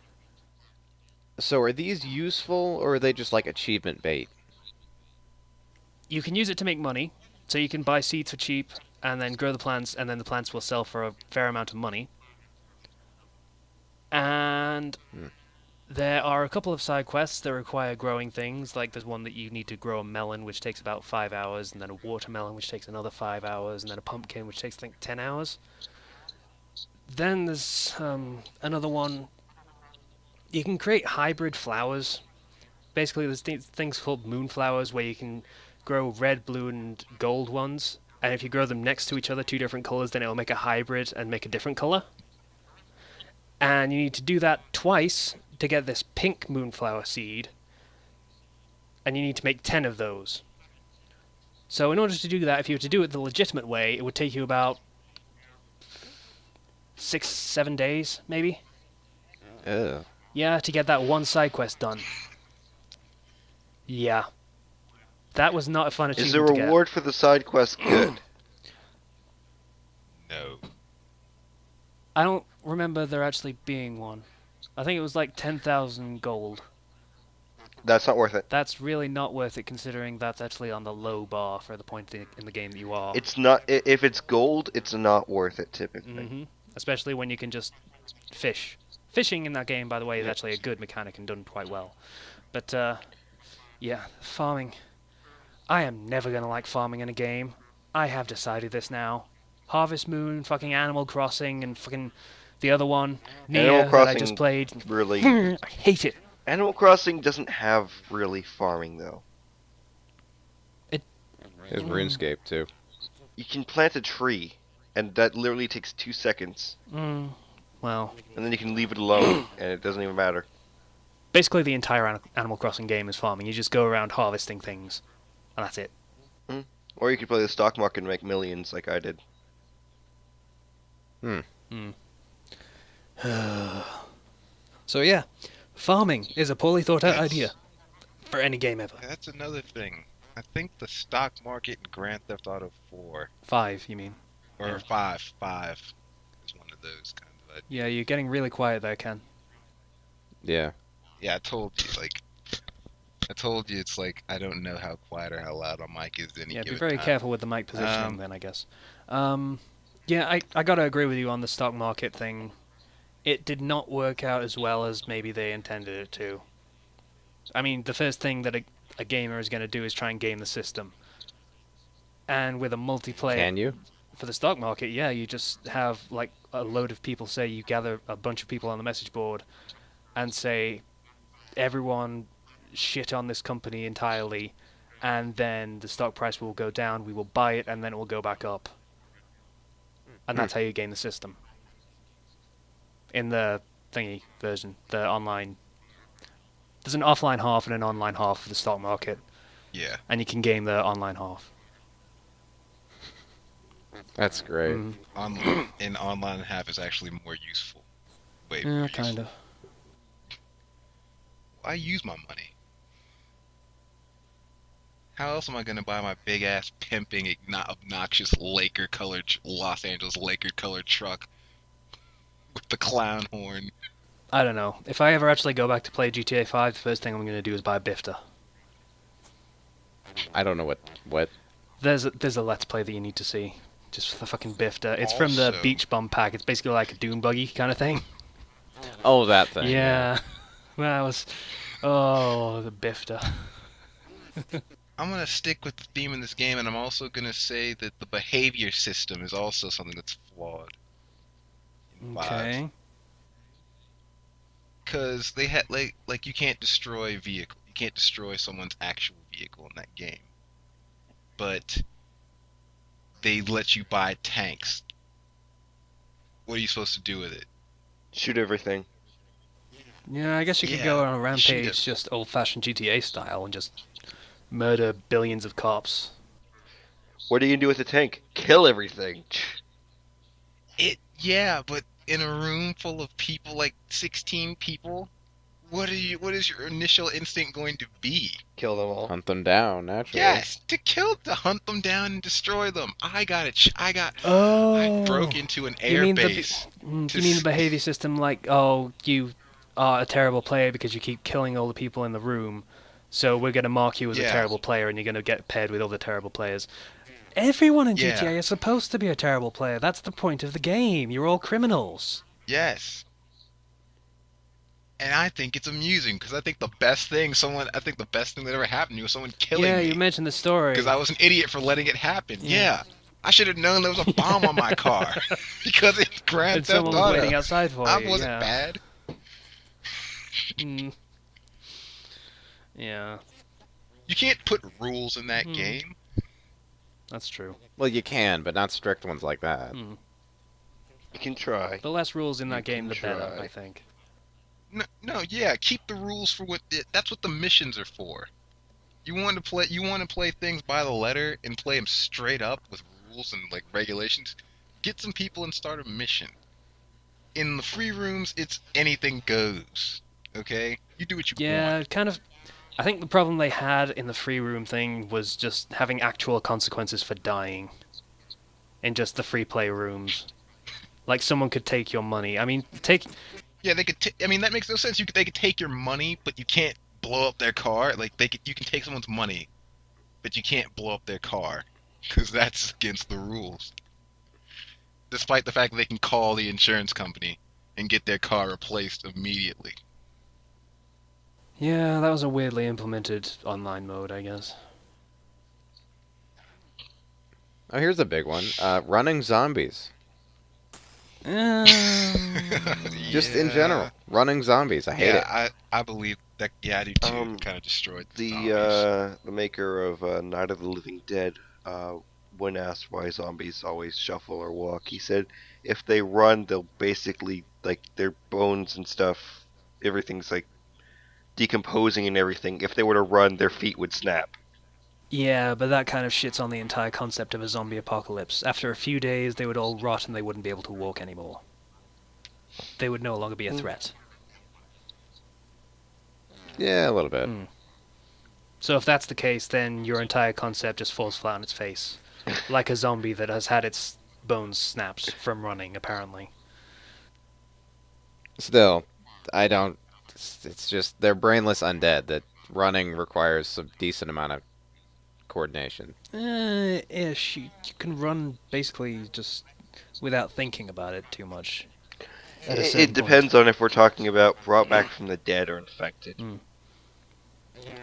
So are these useful, or are they just like achievement bait? You can use it to make money, so you can buy seeds for cheap and then grow the plants, and then the plants will sell for a fair amount of money. And Hmm. there are a couple of side quests that require growing things, like there's one that you need to grow a melon, which takes about 5 hours, and then a watermelon, which takes another 5 hours, and then a pumpkin, which takes, I think, 10 hours. Then there's another one. You can create hybrid flowers. Basically, there's things called moonflowers where you can grow red, blue, and gold ones. And if you grow them next to each other, two different colors, then it will make a hybrid and make a different color. And you need to do that twice to get this pink moonflower seed. And you need to make 10 of those. So in order to do that, if you were to do it the legitimate way, it would take you about 6, 7 days, maybe. Ugh. Yeah, to get that one side quest done. Yeah. That was not a fun Is the achievement to get. reward for the side quest good? No. I don't remember there actually being one. I think it was like 10,000 gold. That's not worth it. That's really not worth it considering that's actually on the low bar for the point in the game that you are. It's not. If it's gold, it's not worth it typically. Hmm. Especially when you can just fish. Fishing in that game, by the way, is actually a good mechanic and done quite well. But, yeah, farming. I am never going to like farming in a game. I have decided this now. Harvest Moon, fucking Animal Crossing, and fucking the other one, Animal Nier, that I Crossing just played. really. I hate it. Animal Crossing doesn't have really farming though. There's RuneScape too. You can plant a tree, and that literally takes 2 seconds, Well, and then you can leave it alone, and it doesn't even matter. basically the entire Animal Crossing game is farming. You just go around harvesting things, and that's it. Or you could play the stock market and make millions, like I did. So yeah, farming is a poorly thought out That's- idea for any game ever. That's another thing. I think the stock market in Grand Theft Auto 4 5, you mean? or Yeah. 5 is one of those kind of. Yeah, you're getting really quiet there, Ken. Yeah. Yeah, I told you it's like I don't know how quiet or how loud a mic is any Yeah, be given very time. careful with the mic positioning Um, then, I guess. Yeah, I gotta agree with you on the stock market thing. It did not work out as well as maybe they intended it to. I mean, the first thing that a gamer is going to do is try and game the system. And with a multiplayer Can you? for the stock market, yeah, you just have like a load of people say you gather a bunch of people on the message board and say everyone shit on this company entirely, and then the stock price will go down, we will buy it, and then it will go back up. And that's how you game the system. In the thingy version, the online. There's an offline half and an online half for the stock market, Yeah. and you can game the online half. That's great. In online half is actually more useful. Way Yeah, more kind useful. of. I use my money. How else am I gonna buy my big ass pimping obnoxious Laker colored Los Angeles Laker colored truck with the clown horn? I don't know. If I ever actually go back to play GTA 5, the first thing I'm going to do is buy a Bifter. I don't know what. There's a Let's Play that you need to see. Just for the fucking Bifter. It's from the Also- Beach Bum pack. It's basically like a dune buggy kind of thing. Oh, that thing. Yeah. That was... Oh, the Bifter. I'm gonna stick with the theme in this game, and I'm also gonna say that the behavior system is also something that's flawed. Okay. Because they had like you can't destroy vehicle, you can't destroy someone's actual vehicle in that game, but they let you buy tanks. What are you supposed to do with it? Shoot everything. Yeah, I guess you could Yeah, go on a you rampage should. just old-fashioned GTA style and just murder billions of cops. What are you gonna do with the tank? Kill everything. Yeah, but in a room full of people, like 16 people, what is your initial instinct going to be? Kill them all. Hunt them down, naturally. Yes, to hunt them down and destroy them. Oh, I broke into an you air mean base. you mean the behavior system like, oh, you are a terrible player because you keep killing all the people in the room, so we're gonna mark you as a Yeah. terrible player and you're gonna get paired with other terrible players. Everyone in Yeah. GTA is supposed to be a terrible player. That's the point of the game. You're all criminals. Yes. And I think it's amusing because I think the best thing that ever happened to me was someone killing Yeah, me. you mentioned the story. Because I was an idiot for letting it happen. Yeah. Yeah. I should have known there was a bomb on my car because it's Grand And Theft someone was Auto. waiting outside for I you. wasn't Yeah. bad. Mm. Yeah, You can't put rules in that Hmm. game. that's true. Well, you can, but not strict ones like that. Mm. You can try. The less rules in You that game, can the better, try. I think. No, yeah, keep the rules for that's what the missions are for. You want to play things by the letter and play them straight up with rules and like regulations. Get some people and start a mission. In the free rooms, it's anything goes. Okay, you do what you Yeah, want. kind of. I think the problem they had in the free room thing was just having actual consequences for dying in just the free play rooms. Like someone could take your money. I mean, Yeah, they could. I mean, that makes no sense. They could take your money, but you can't blow up their car. Like you can take someone's money, but you can't blow up their car because that's against the rules. Despite the fact that they can call the insurance company and get their car replaced immediately. yeah, that was a weirdly implemented online mode, I guess. Oh, here's a big one. Running zombies. Just in Yeah. general. Running zombies. I hate it. I believe that. Yeah, I do too. Kind of destroyed zombies. The maker of Night of the Living Dead, when asked why zombies always shuffle or walk, he said if they run, they'll basically like their bones and stuff, everything's like decomposing and everything. If they were to run, their feet would snap. Yeah, but that kind of shits on the entire concept of a zombie apocalypse. After a few days, they would all rot and they wouldn't be able to walk anymore. They would no longer be a threat. Yeah, a little bit. So if that's the case, then your entire concept just falls flat on its face. Like a zombie that has had its bones snapped from running, apparently. Still, I don't. It's just they're brainless undead. That running requires some decent amount of coordination. Ish. You can run basically just without thinking about it too much. At a certain It depends on if we're talking about brought back from the dead or infected.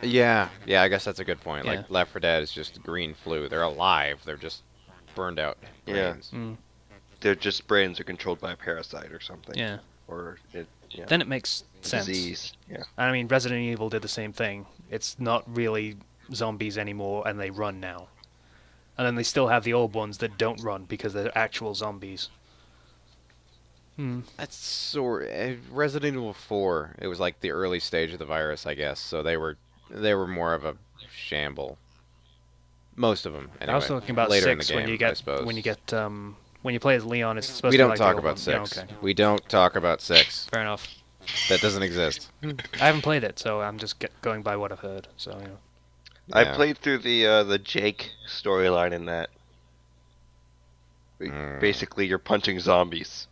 Yeah, I guess that's a good point. Yeah. Like Left 4 Dead is just green flu. They're alive. They're just burned out Yeah. brains. Their just brains are controlled by a parasite or something. Yeah. Or Then it makes sense. disease. Yeah. I mean, Resident Evil did the same thing. It's not really zombies anymore, and they run now. And then they still have the old ones that don't run because they're actual zombies. That's sort. Resident Evil 4. It was like the early stage of the virus, I guess. So they were more of a shamble. Most of them. Anyway. I was talking about later 6 in the game, when you I get suppose. when you play as Leon. It's supposed We to be don't like talk the old about one. 6. Yeah, okay. We don't talk about 6. Fair enough. That doesn't exist. I haven't played it, so I'm just going by what I've heard. So you know. Yeah. I played through the Jake storyline in that. Basically, you're punching zombies.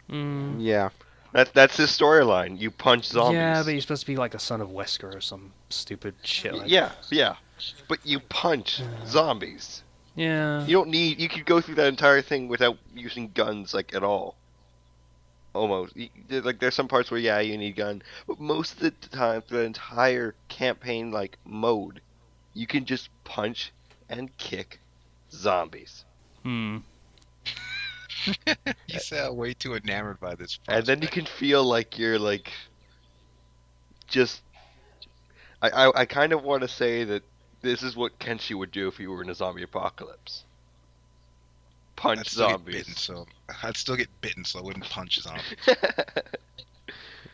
Yeah. That's his storyline. You punch zombies. Yeah, but you're supposed to be like the son of Wesker or some stupid shit like yeah. But you punch zombies. Yeah. You don't need. You could go through that entire thing without using guns, like at all. Almost. Like there's some parts where you need gun, but most of the time, through the entire campaign like mode, you can just punch and kick zombies. You sound way too enamored by this. And then you can feel like you're like just. I kind of want to say that this is what Kenchi would do if he were in a zombie apocalypse. Punch zombies. I'd still get bitten, so I wouldn't punch zombies.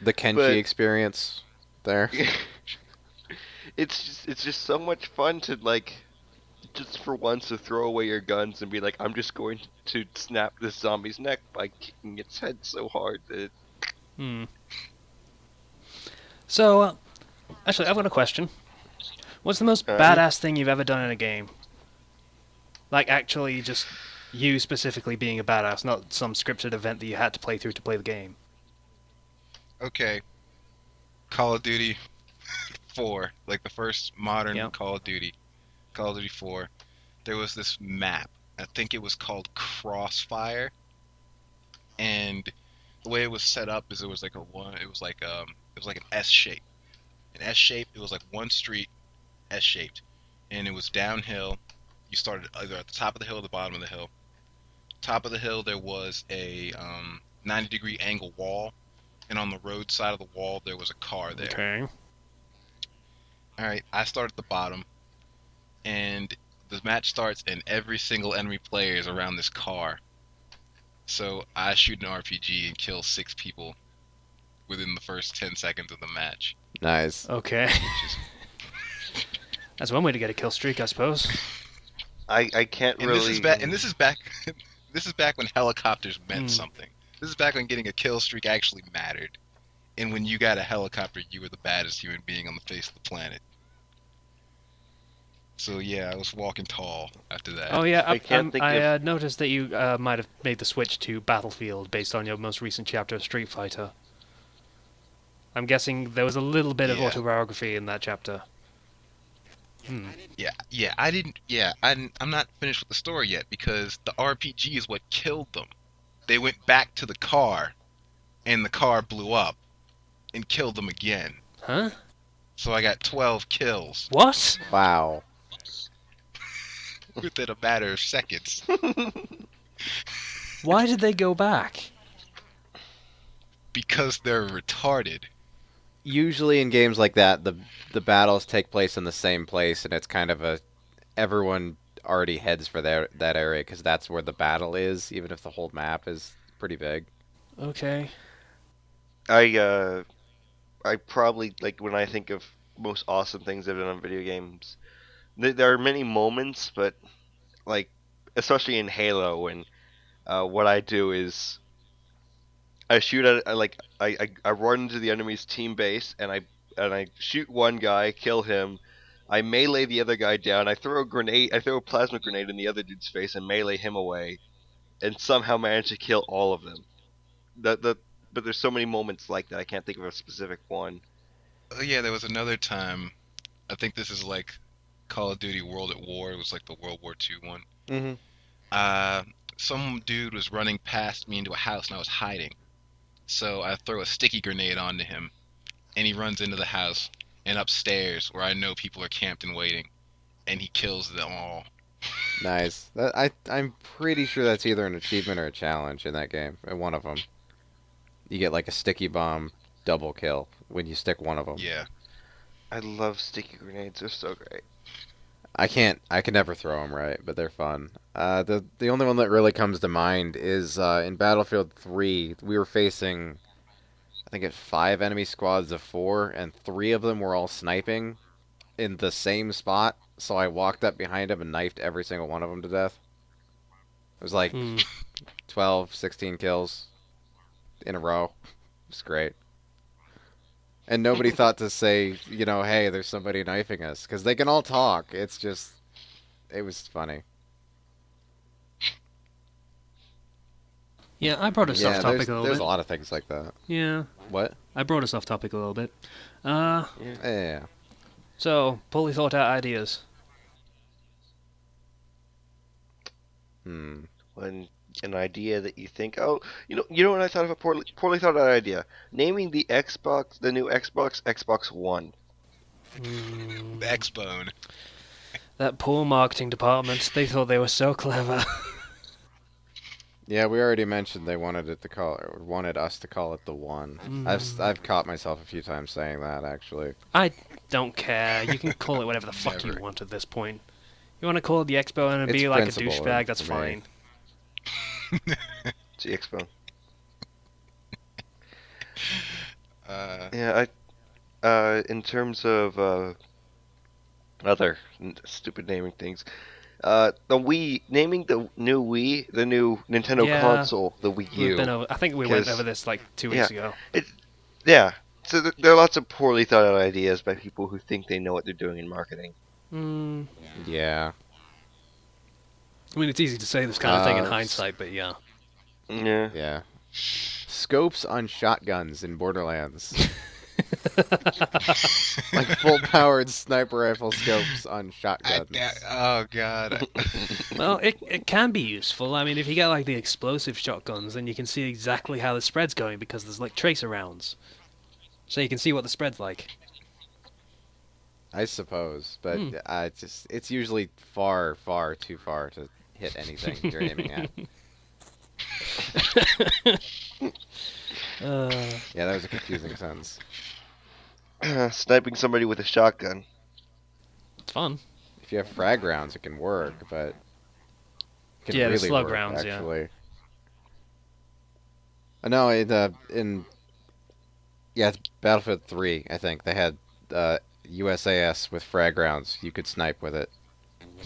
The Kenchi But- experience there. It's just so much fun to like, just for once to throw away your guns and be like, I'm just going to snap this zombie's neck by kicking its head so hard that it... So, actually, I've got a question. What's the most Alright. badass thing you've ever done in a game? Like, actually, just you specifically being a badass, not some scripted event that you had to play through to play the game. Okay, Call of Duty 4, like the first modern Yeah. Call of Duty, Call of Duty 4. There was this map. I think it was called Crossfire, and the way it was set up is it was like a one. It was like an S shape. An S shape. It was like one street S shaped, and it was downhill. You started either at the top of the hill or the bottom of the hill. Top of the hill there was a 90-degree angle wall, and on the road side of the wall there was a car there. Okay. All right, I start at the bottom, and the match starts, and every single enemy player is around this car. So I shoot an RPG and kill 6 people within the first 10 seconds of the match, Nice. Okay. which is That's one way to get a kill streak, I suppose. I can't and really. this is back and this is back this is back when helicopters meant Mm. something. This is back when getting a kill streak actually mattered. And when you got a helicopter, you were the baddest human being on the face of the planet. So yeah, I was walking tall after that. Oh yeah, I can't think I of- noticed that you might have made the switch to Battlefield based on your most recent chapter of Street Fighter. I'm guessing there was a little bit of Yeah. autobiography in that chapter. I'm not finished with the story yet because the RPG is what killed them. They went back to the car, and the car blew up and killed them again. Huh? So I got 12 kills What? Wow. within a matter of seconds. Why did they go back? Because they're retarded. Usually in games like that, the battles take place in the same place, and it's kind of a everyone already heads for that area because that's where the battle is, even if the whole map is pretty big. Okay. I probably like when I think of most awesome things I've done on video games. There are many moments, but like especially in Halo, when what I do is I shoot at I run into the enemy's team base and I shoot one guy, kill him. I melee the other guy down. I throw a plasma grenade in the other dude's face and melee him away, and somehow manage to kill all of them. But there's so many moments like that. I can't think of a specific one. Oh yeah, there was another time. I think this is like Call of Duty World at War. It was like the World War II one. Mm-hmm. Uh, some dude was running past me into a house and I was hiding. So I throw a sticky grenade onto him, and he runs into the house and upstairs where I know people are camped and waiting, and he kills them all. Nice. I'm pretty sure that's either an achievement or a challenge in that game. In one of them, you get like a sticky bomb double kill when you stick one of them. Yeah. I love sticky grenades. They're so great. I can never throw them right, but they're fun. The only one that really comes to mind is in Battlefield 3. We were facing, I think it's 5 enemy squads of 4, and 3 of them were all sniping in the same spot. So I walked up behind them and knifed every single one of them to death. It was like Hmm. 12, 16 kills in a row. It was great. And nobody thought to say, hey, there's somebody knifing us, because they can all talk. It's just, it was funny. Yeah, I brought us off Yeah, topic there's a little a bit. lot of things like that. Yeah, What? I brought us off topic a little bit. Yeah. So, fully thought out ideas. When an idea that you think, oh, you know what I thought of a poorly thought out idea? Naming the new Xbox, Xbox One. The X-Bone. That poor marketing department, they thought they were so clever. Yeah, we already mentioned they wanted us to call it the One. I've caught myself a few times saying that actually. I don't care. You can call it whatever the fuck you Never. want at this point. You want to call it the Expo and It's be like a principle douchebag, that's for me. fine. It's the Xbox. Uh, Yeah, in terms of other stupid naming things, the Wii, naming the new Wii, the new Nintendo Yeah. console, the Wii We've U. been over, I think we went because- over this like 2 weeks yeah. ago. Yeah, there are lots of poorly thought out ideas by people who think they know what they're doing in marketing. Mm, Yeah. I mean, it's easy to say this kind of thing in Uh, hindsight, but yeah. Yeah. Yeah. Scopes on shotguns in Borderlands. Like full-powered sniper rifle scopes on shotguns. Oh god. Well, it can be useful. I mean, if you get like the explosive shotguns, then you can see exactly how the spread's going because there's like tracer rounds, so you can see what the spread's like. I suppose, but Hmm. it's usually far, far too far to hit anything you're aiming at. Yeah, that was a confusing sentence. Sniping somebody with a shotgun. It's fun. If you have frag rounds, it can work, but it can Yeah, the really slug work rounds, yeah. actually. No, in yeah, it's Battlefield 3, I think they had USAS with frag rounds. You could snipe with it,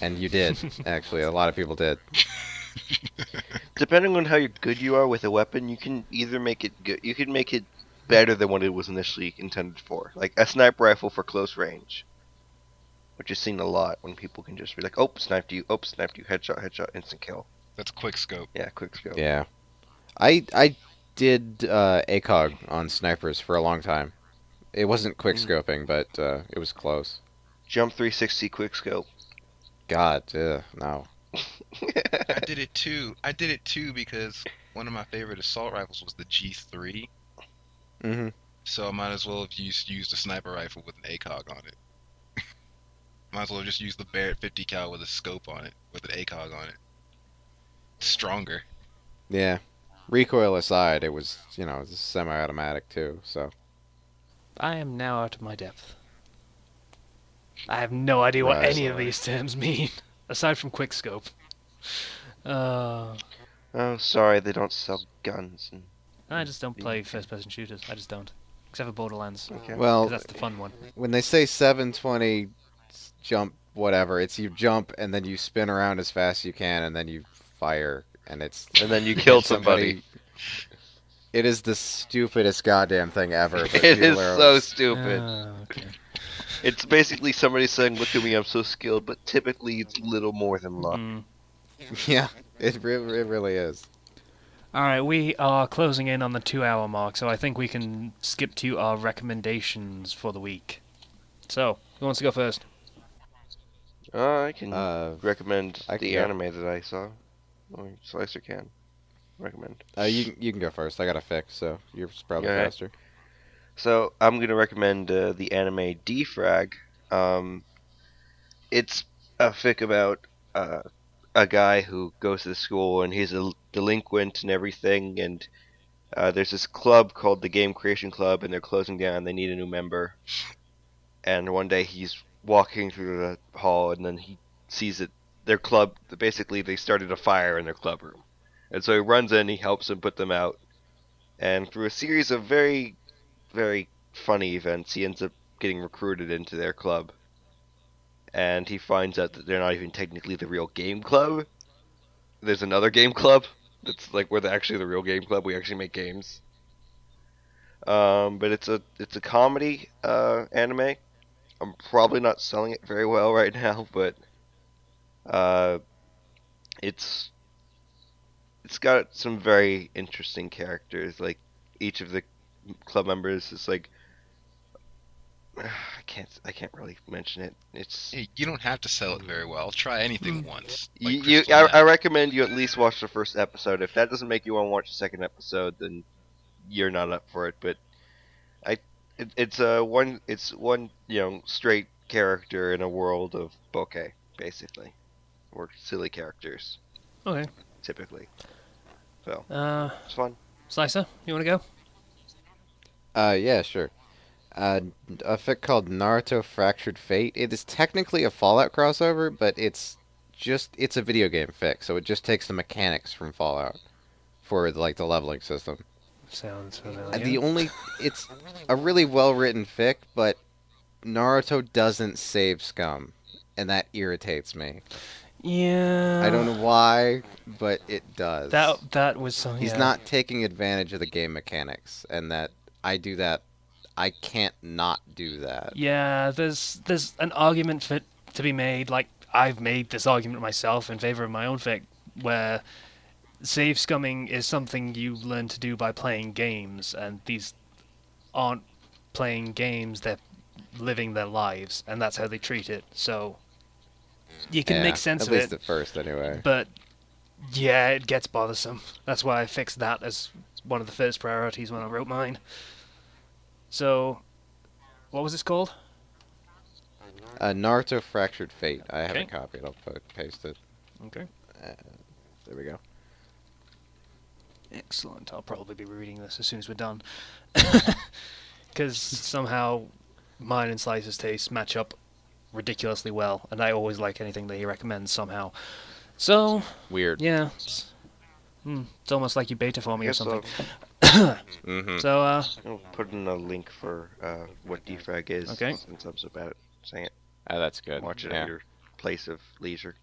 and you did actually. A lot of people did. Depending on how good you are with a weapon, you can either make it good. You can make it better than what it was initially intended for. Like a sniper rifle for close range, which is seen a lot when people can just be like, "Oh, sniped you! Oh, sniped you! Headshot! Headshot! Instant kill!" That's quick scope. Yeah, quick scope. Yeah, I did ACOG on snipers for a long time. It wasn't quick scoping, but it was close. Jump 360 quick scope. God, no. I did it too because one of my favorite assault rifles was the G3. Hmm. So I might as well have used a sniper rifle with an ACOG on it. Might as well have just used the Barrett 50 cal with a scope on it, with an ACOG on it. It's stronger. Yeah. Recoil aside, it was semi-automatic too. So I am now out of my depth. I have no idea what Right. any of these terms mean, aside from quickscope. Oh, sorry, they don't sell guns. I just don't play first-person shooters. I just don't. Except for Borderlands. Okay. well, Because that's the fun one. when they say 720 jump, whatever, it's you jump and then you spin around as fast as you can and then you fire and it's And then you kill hit somebody. It is the stupidest goddamn thing ever. But It people is are so always- stupid. Okay. It's basically somebody saying, "Look at me, I'm so skilled," but typically it's little more than luck. Mm. Yeah, it really is. Alright, we are closing in on the 2-hour mark, so I think we can skip to our recommendations for the week. So, who wants to go first? I can recommend I can the go. anime that I saw. Or Slicer can recommend. You can go first. I got a fix, so you're probably Alright. faster. So I'm gonna recommend the anime Defrag. It's a fic about a guy who goes to the school and he's a delinquent and everything, and there's this club called the Game Creation Club, and they're closing down. They need a new member. And one day he's walking through the hall, and then he sees that their club, basically they started a fire in their club room. And so he runs in, he helps them put them out. And through a series of very, very funny events, he ends up getting recruited into their club. And he finds out that they're not even technically the real game club. There's another game club that's like we're actually the real game club. We actually make games. But it's a comedy anime. I'm probably not selling it very well right now, but it's got some very interesting characters. Like each of the club members is like I can't really mention it. It's Hey, you don't have to sell it very well. Try anything once. Like you. Crystal I Meth. recommend you at least watch the first episode. If that doesn't make you want to watch the second episode, then you're not up for it. But it's one straight character in a world of bokeh, basically, or silly characters Okay. typically. So it's fun. Slicer, you want to go? Yeah, sure. A fic called Naruto Fractured Fate. It is technically a Fallout crossover, but it's a video game fic, so it just takes the mechanics from Fallout for like the leveling system. Sounds The familiar. it's a really well written fic, but Naruto doesn't save scum, and that irritates me. Yeah. I don't know why, but it does. That was something. He's not taking advantage of the game mechanics, and that I do that I can't not do that. Yeah, there's an argument to be made. Like I've made this argument myself in favor of my own fic, where save scumming is something you learn to do by playing games, and these aren't playing games; they're living their lives, and that's how they treat it. So you can make Yeah, sense at of it, least at first, anyway. but yeah, it gets bothersome. That's why I fixed that as one of the first priorities when I wrote mine. So, what was this called? Naruto Fractured Fate. I have Okay. it copied. I'll paste it. Okay. There we go. Excellent. I'll probably be reading this as soon as we're done. Because somehow mine and Slice's tastes match up ridiculously well, and I always like anything that he recommends somehow. So, Weird. yeah. It's almost like you beta for me or Guess something. Mm-hmm. So, I'll put in a link for what defrag is, Okay. since I was about saying it. That's good. Watch it Yeah. at your place of leisure.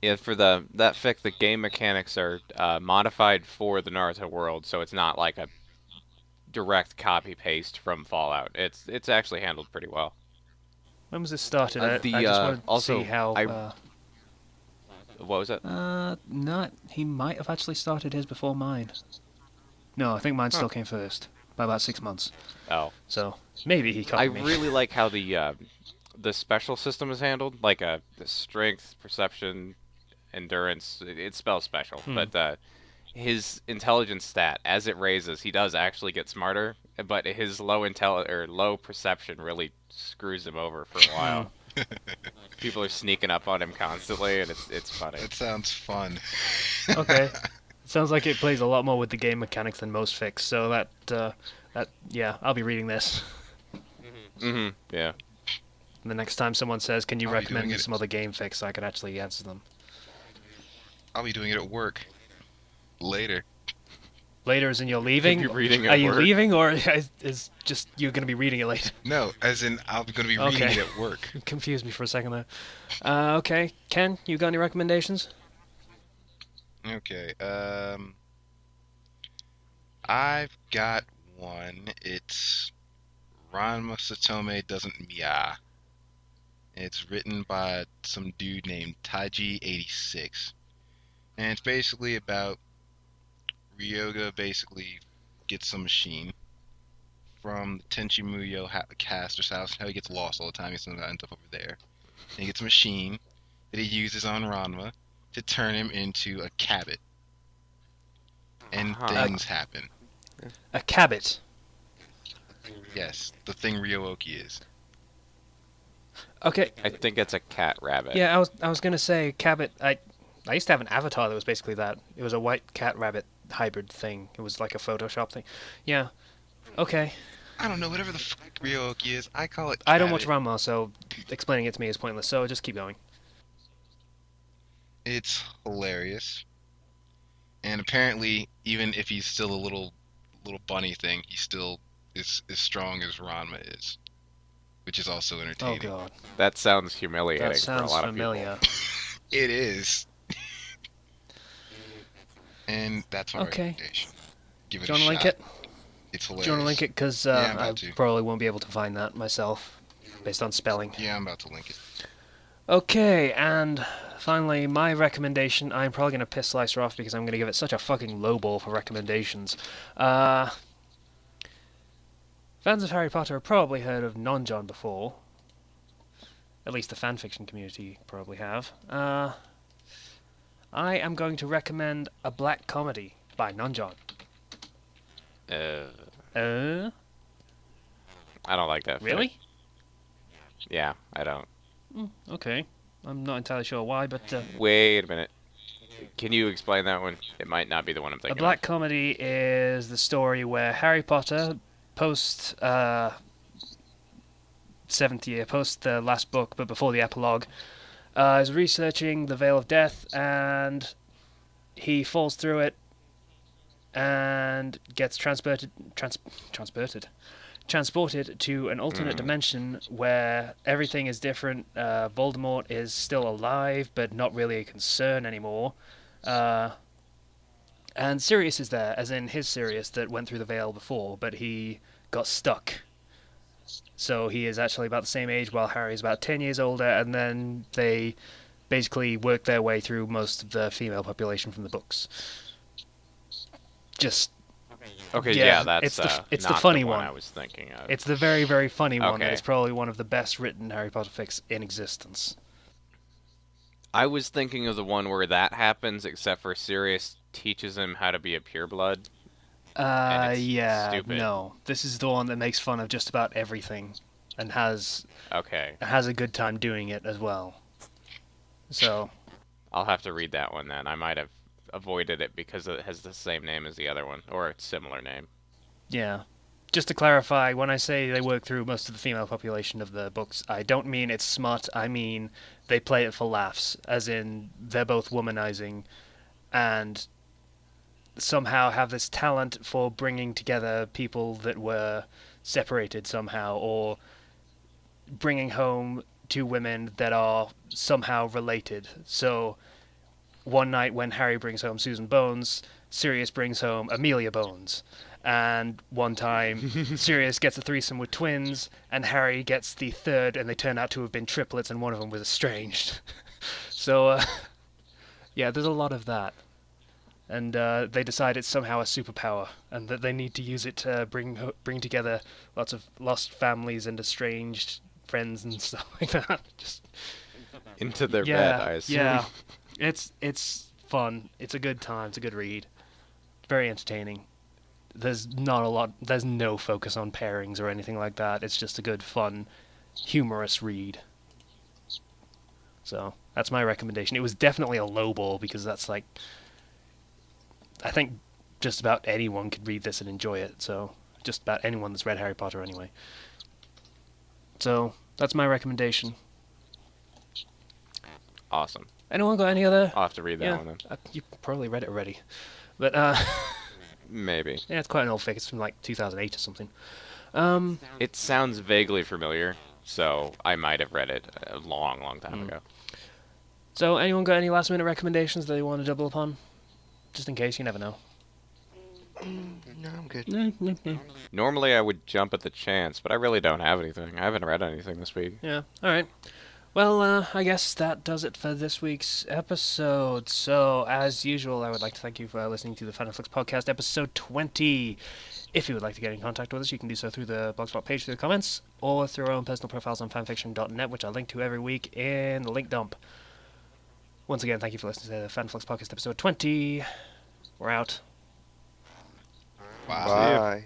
Yeah, for that fic, the game mechanics are modified for the Naruto world, so it's not like a direct copy paste from Fallout. It's actually handled pretty well. when was this started? The, I just wanted to also, see how. What was it? Not. He might have actually started his before mine. No, I think mine still came first by about 6 months. Oh, So maybe he I copied me. really like how the special system is handled, like the strength, perception, endurance. It spells special, but his intelligence stat, as it raises, he does actually get smarter, but his low perception really screws him over for a while. People are sneaking up on him constantly, and it's funny. That sounds fun. Okay. Sounds like it plays a lot more with the game mechanics than most fics. So yeah, I'll be reading this. Mm-hmm. Yeah. And the next time someone says, "Can you I'll be recommend doing me it. some other game fics?" I can actually answer them. I'll be doing it at work. Later. Later, as in you're leaving. You're reading Are at you work? leaving, or is just you going to be reading it later? No, as in I'm going to be reading Okay. it at work. You confused me for a second there. Okay, Ken, you got any recommendations? Okay. I've got one. It's Ranma Satome Doesn't Mia. It's written by some dude named Taiji86. And it's basically about Ryoga basically gets some machine from the Tenchi Muyo caster's house. How he gets lost all the time. He's ends up over there. And he gets a machine that he uses on Ranma to turn him into a cabot. And things happen. A cabot. Yes, the thing Ryoki is. Okay. I think it's a cat rabbit. Yeah, I was gonna say cabot. I used to have an avatar that was basically that. It was a white cat rabbit hybrid thing. It was like a Photoshop thing. Yeah. Okay. I don't know, whatever the fuck Ryoki is, I call it I don't watch cabot. Ranma, so explaining it to me is pointless. So just keep going. It's hilarious. And apparently, even if he's still a little bunny thing, he still is as strong as Ranma is. Which is also Oh entertaining. god, That sounds humiliating that for a sounds lot familiar. of people. It is. And that's my Okay. recommendation. Give it Do you a want to shot. link it? It's Do hilarious. you want to link it? Because Yeah, I'm I about to. probably won't be able to find that myself, based on spelling. Yeah, I'm about to link it. Okay, and finally, my recommendation. I'm probably going to piss Slicer off because I'm going to give it such a fucking lowball for recommendations. Fans of Harry Potter have probably heard of Non-John before. At least the fanfiction community probably have. I am going to recommend a black comedy by Non-John. I don't like that. fic. Really? Yeah, I don't. Okay. I'm not entirely sure why, but Wait a minute. Can you explain that one? It might not be the one I'm a thinking black comedy is the story where Harry Potter, post 7th year, post the last book, but before the epilogue, is researching the Veil of Death, and he falls through it and gets transported to an alternate dimension where everything is different. Voldemort is still alive, but not really a concern anymore. And Sirius is there, as in his Sirius that went through the veil before, but he got stuck. So he is actually about the same age, while Harry is about 10 years older, and then they basically work their way through most of the female population from the books. Just Okay, yeah, yeah, that's it's the not funny the one one. I was thinking of. It's the very, very funny one that Okay. is probably one of the best written Harry Potter fics in existence. I was thinking of the one where that happens, except for Sirius teaches him how to be a pureblood. And it's Yeah, stupid. no. This is the one that makes fun of just about everything and has Okay, a good time doing it as well. So, I'll have to read that one then. I might have avoided it because it has the same name as the other one, or a similar name. yeah. Just to clarify, when I say they work through most of the female population of the books, I don't mean it's smut, I mean they play it for laughs, as in they're both womanizing and somehow have this talent for bringing together people that were separated somehow, or bringing home two women that are somehow related. So one night when Harry brings home Susan Bones, Sirius brings home Amelia Bones. And one time, Sirius gets a threesome with twins, and Harry gets the third, and they turn out to have been triplets, and one of them was estranged. So, yeah, there's a lot of that. And they decide it's somehow a superpower, and that they need to use it to bring together lots of lost families and estranged friends and stuff like that. Just Into their yeah, bed, I assume. yeah. It's fun. It's a good time. It's a good read. Very entertaining. There's not a lot. There's no focus on pairings or anything like that. It's just a good, fun, humorous read. So that's my recommendation. It was definitely a low ball because that's like, I think just about anyone could read this and enjoy it. So just about anyone that's read Harry Potter anyway. So that's my recommendation. Awesome. Anyone got any other? I'll have to read that Yeah, one then. you probably read it already, but Maybe. yeah, it's quite an old fic. It's from like 2008 or something. It sounds vaguely familiar, so I might have read it a long, long time ago. So anyone got any last minute recommendations that they want to double upon? Just in case, you never know. No, I'm good. Normally I would jump at the chance, but I really don't have anything. I haven't read anything this week. Yeah, alright. Well, I guess that does it for this week's episode. So, as usual, I would like to thank you for listening to the Fandom Flux podcast, episode 20. If you would like to get in contact with us, you can do so through the Blogspot page, through the comments, or through our own personal profiles on fanfiction.net, which I link to every week in the link dump. Once again, thank you for listening to the Fandom Flux podcast, episode 20. We're out. Wow. Bye.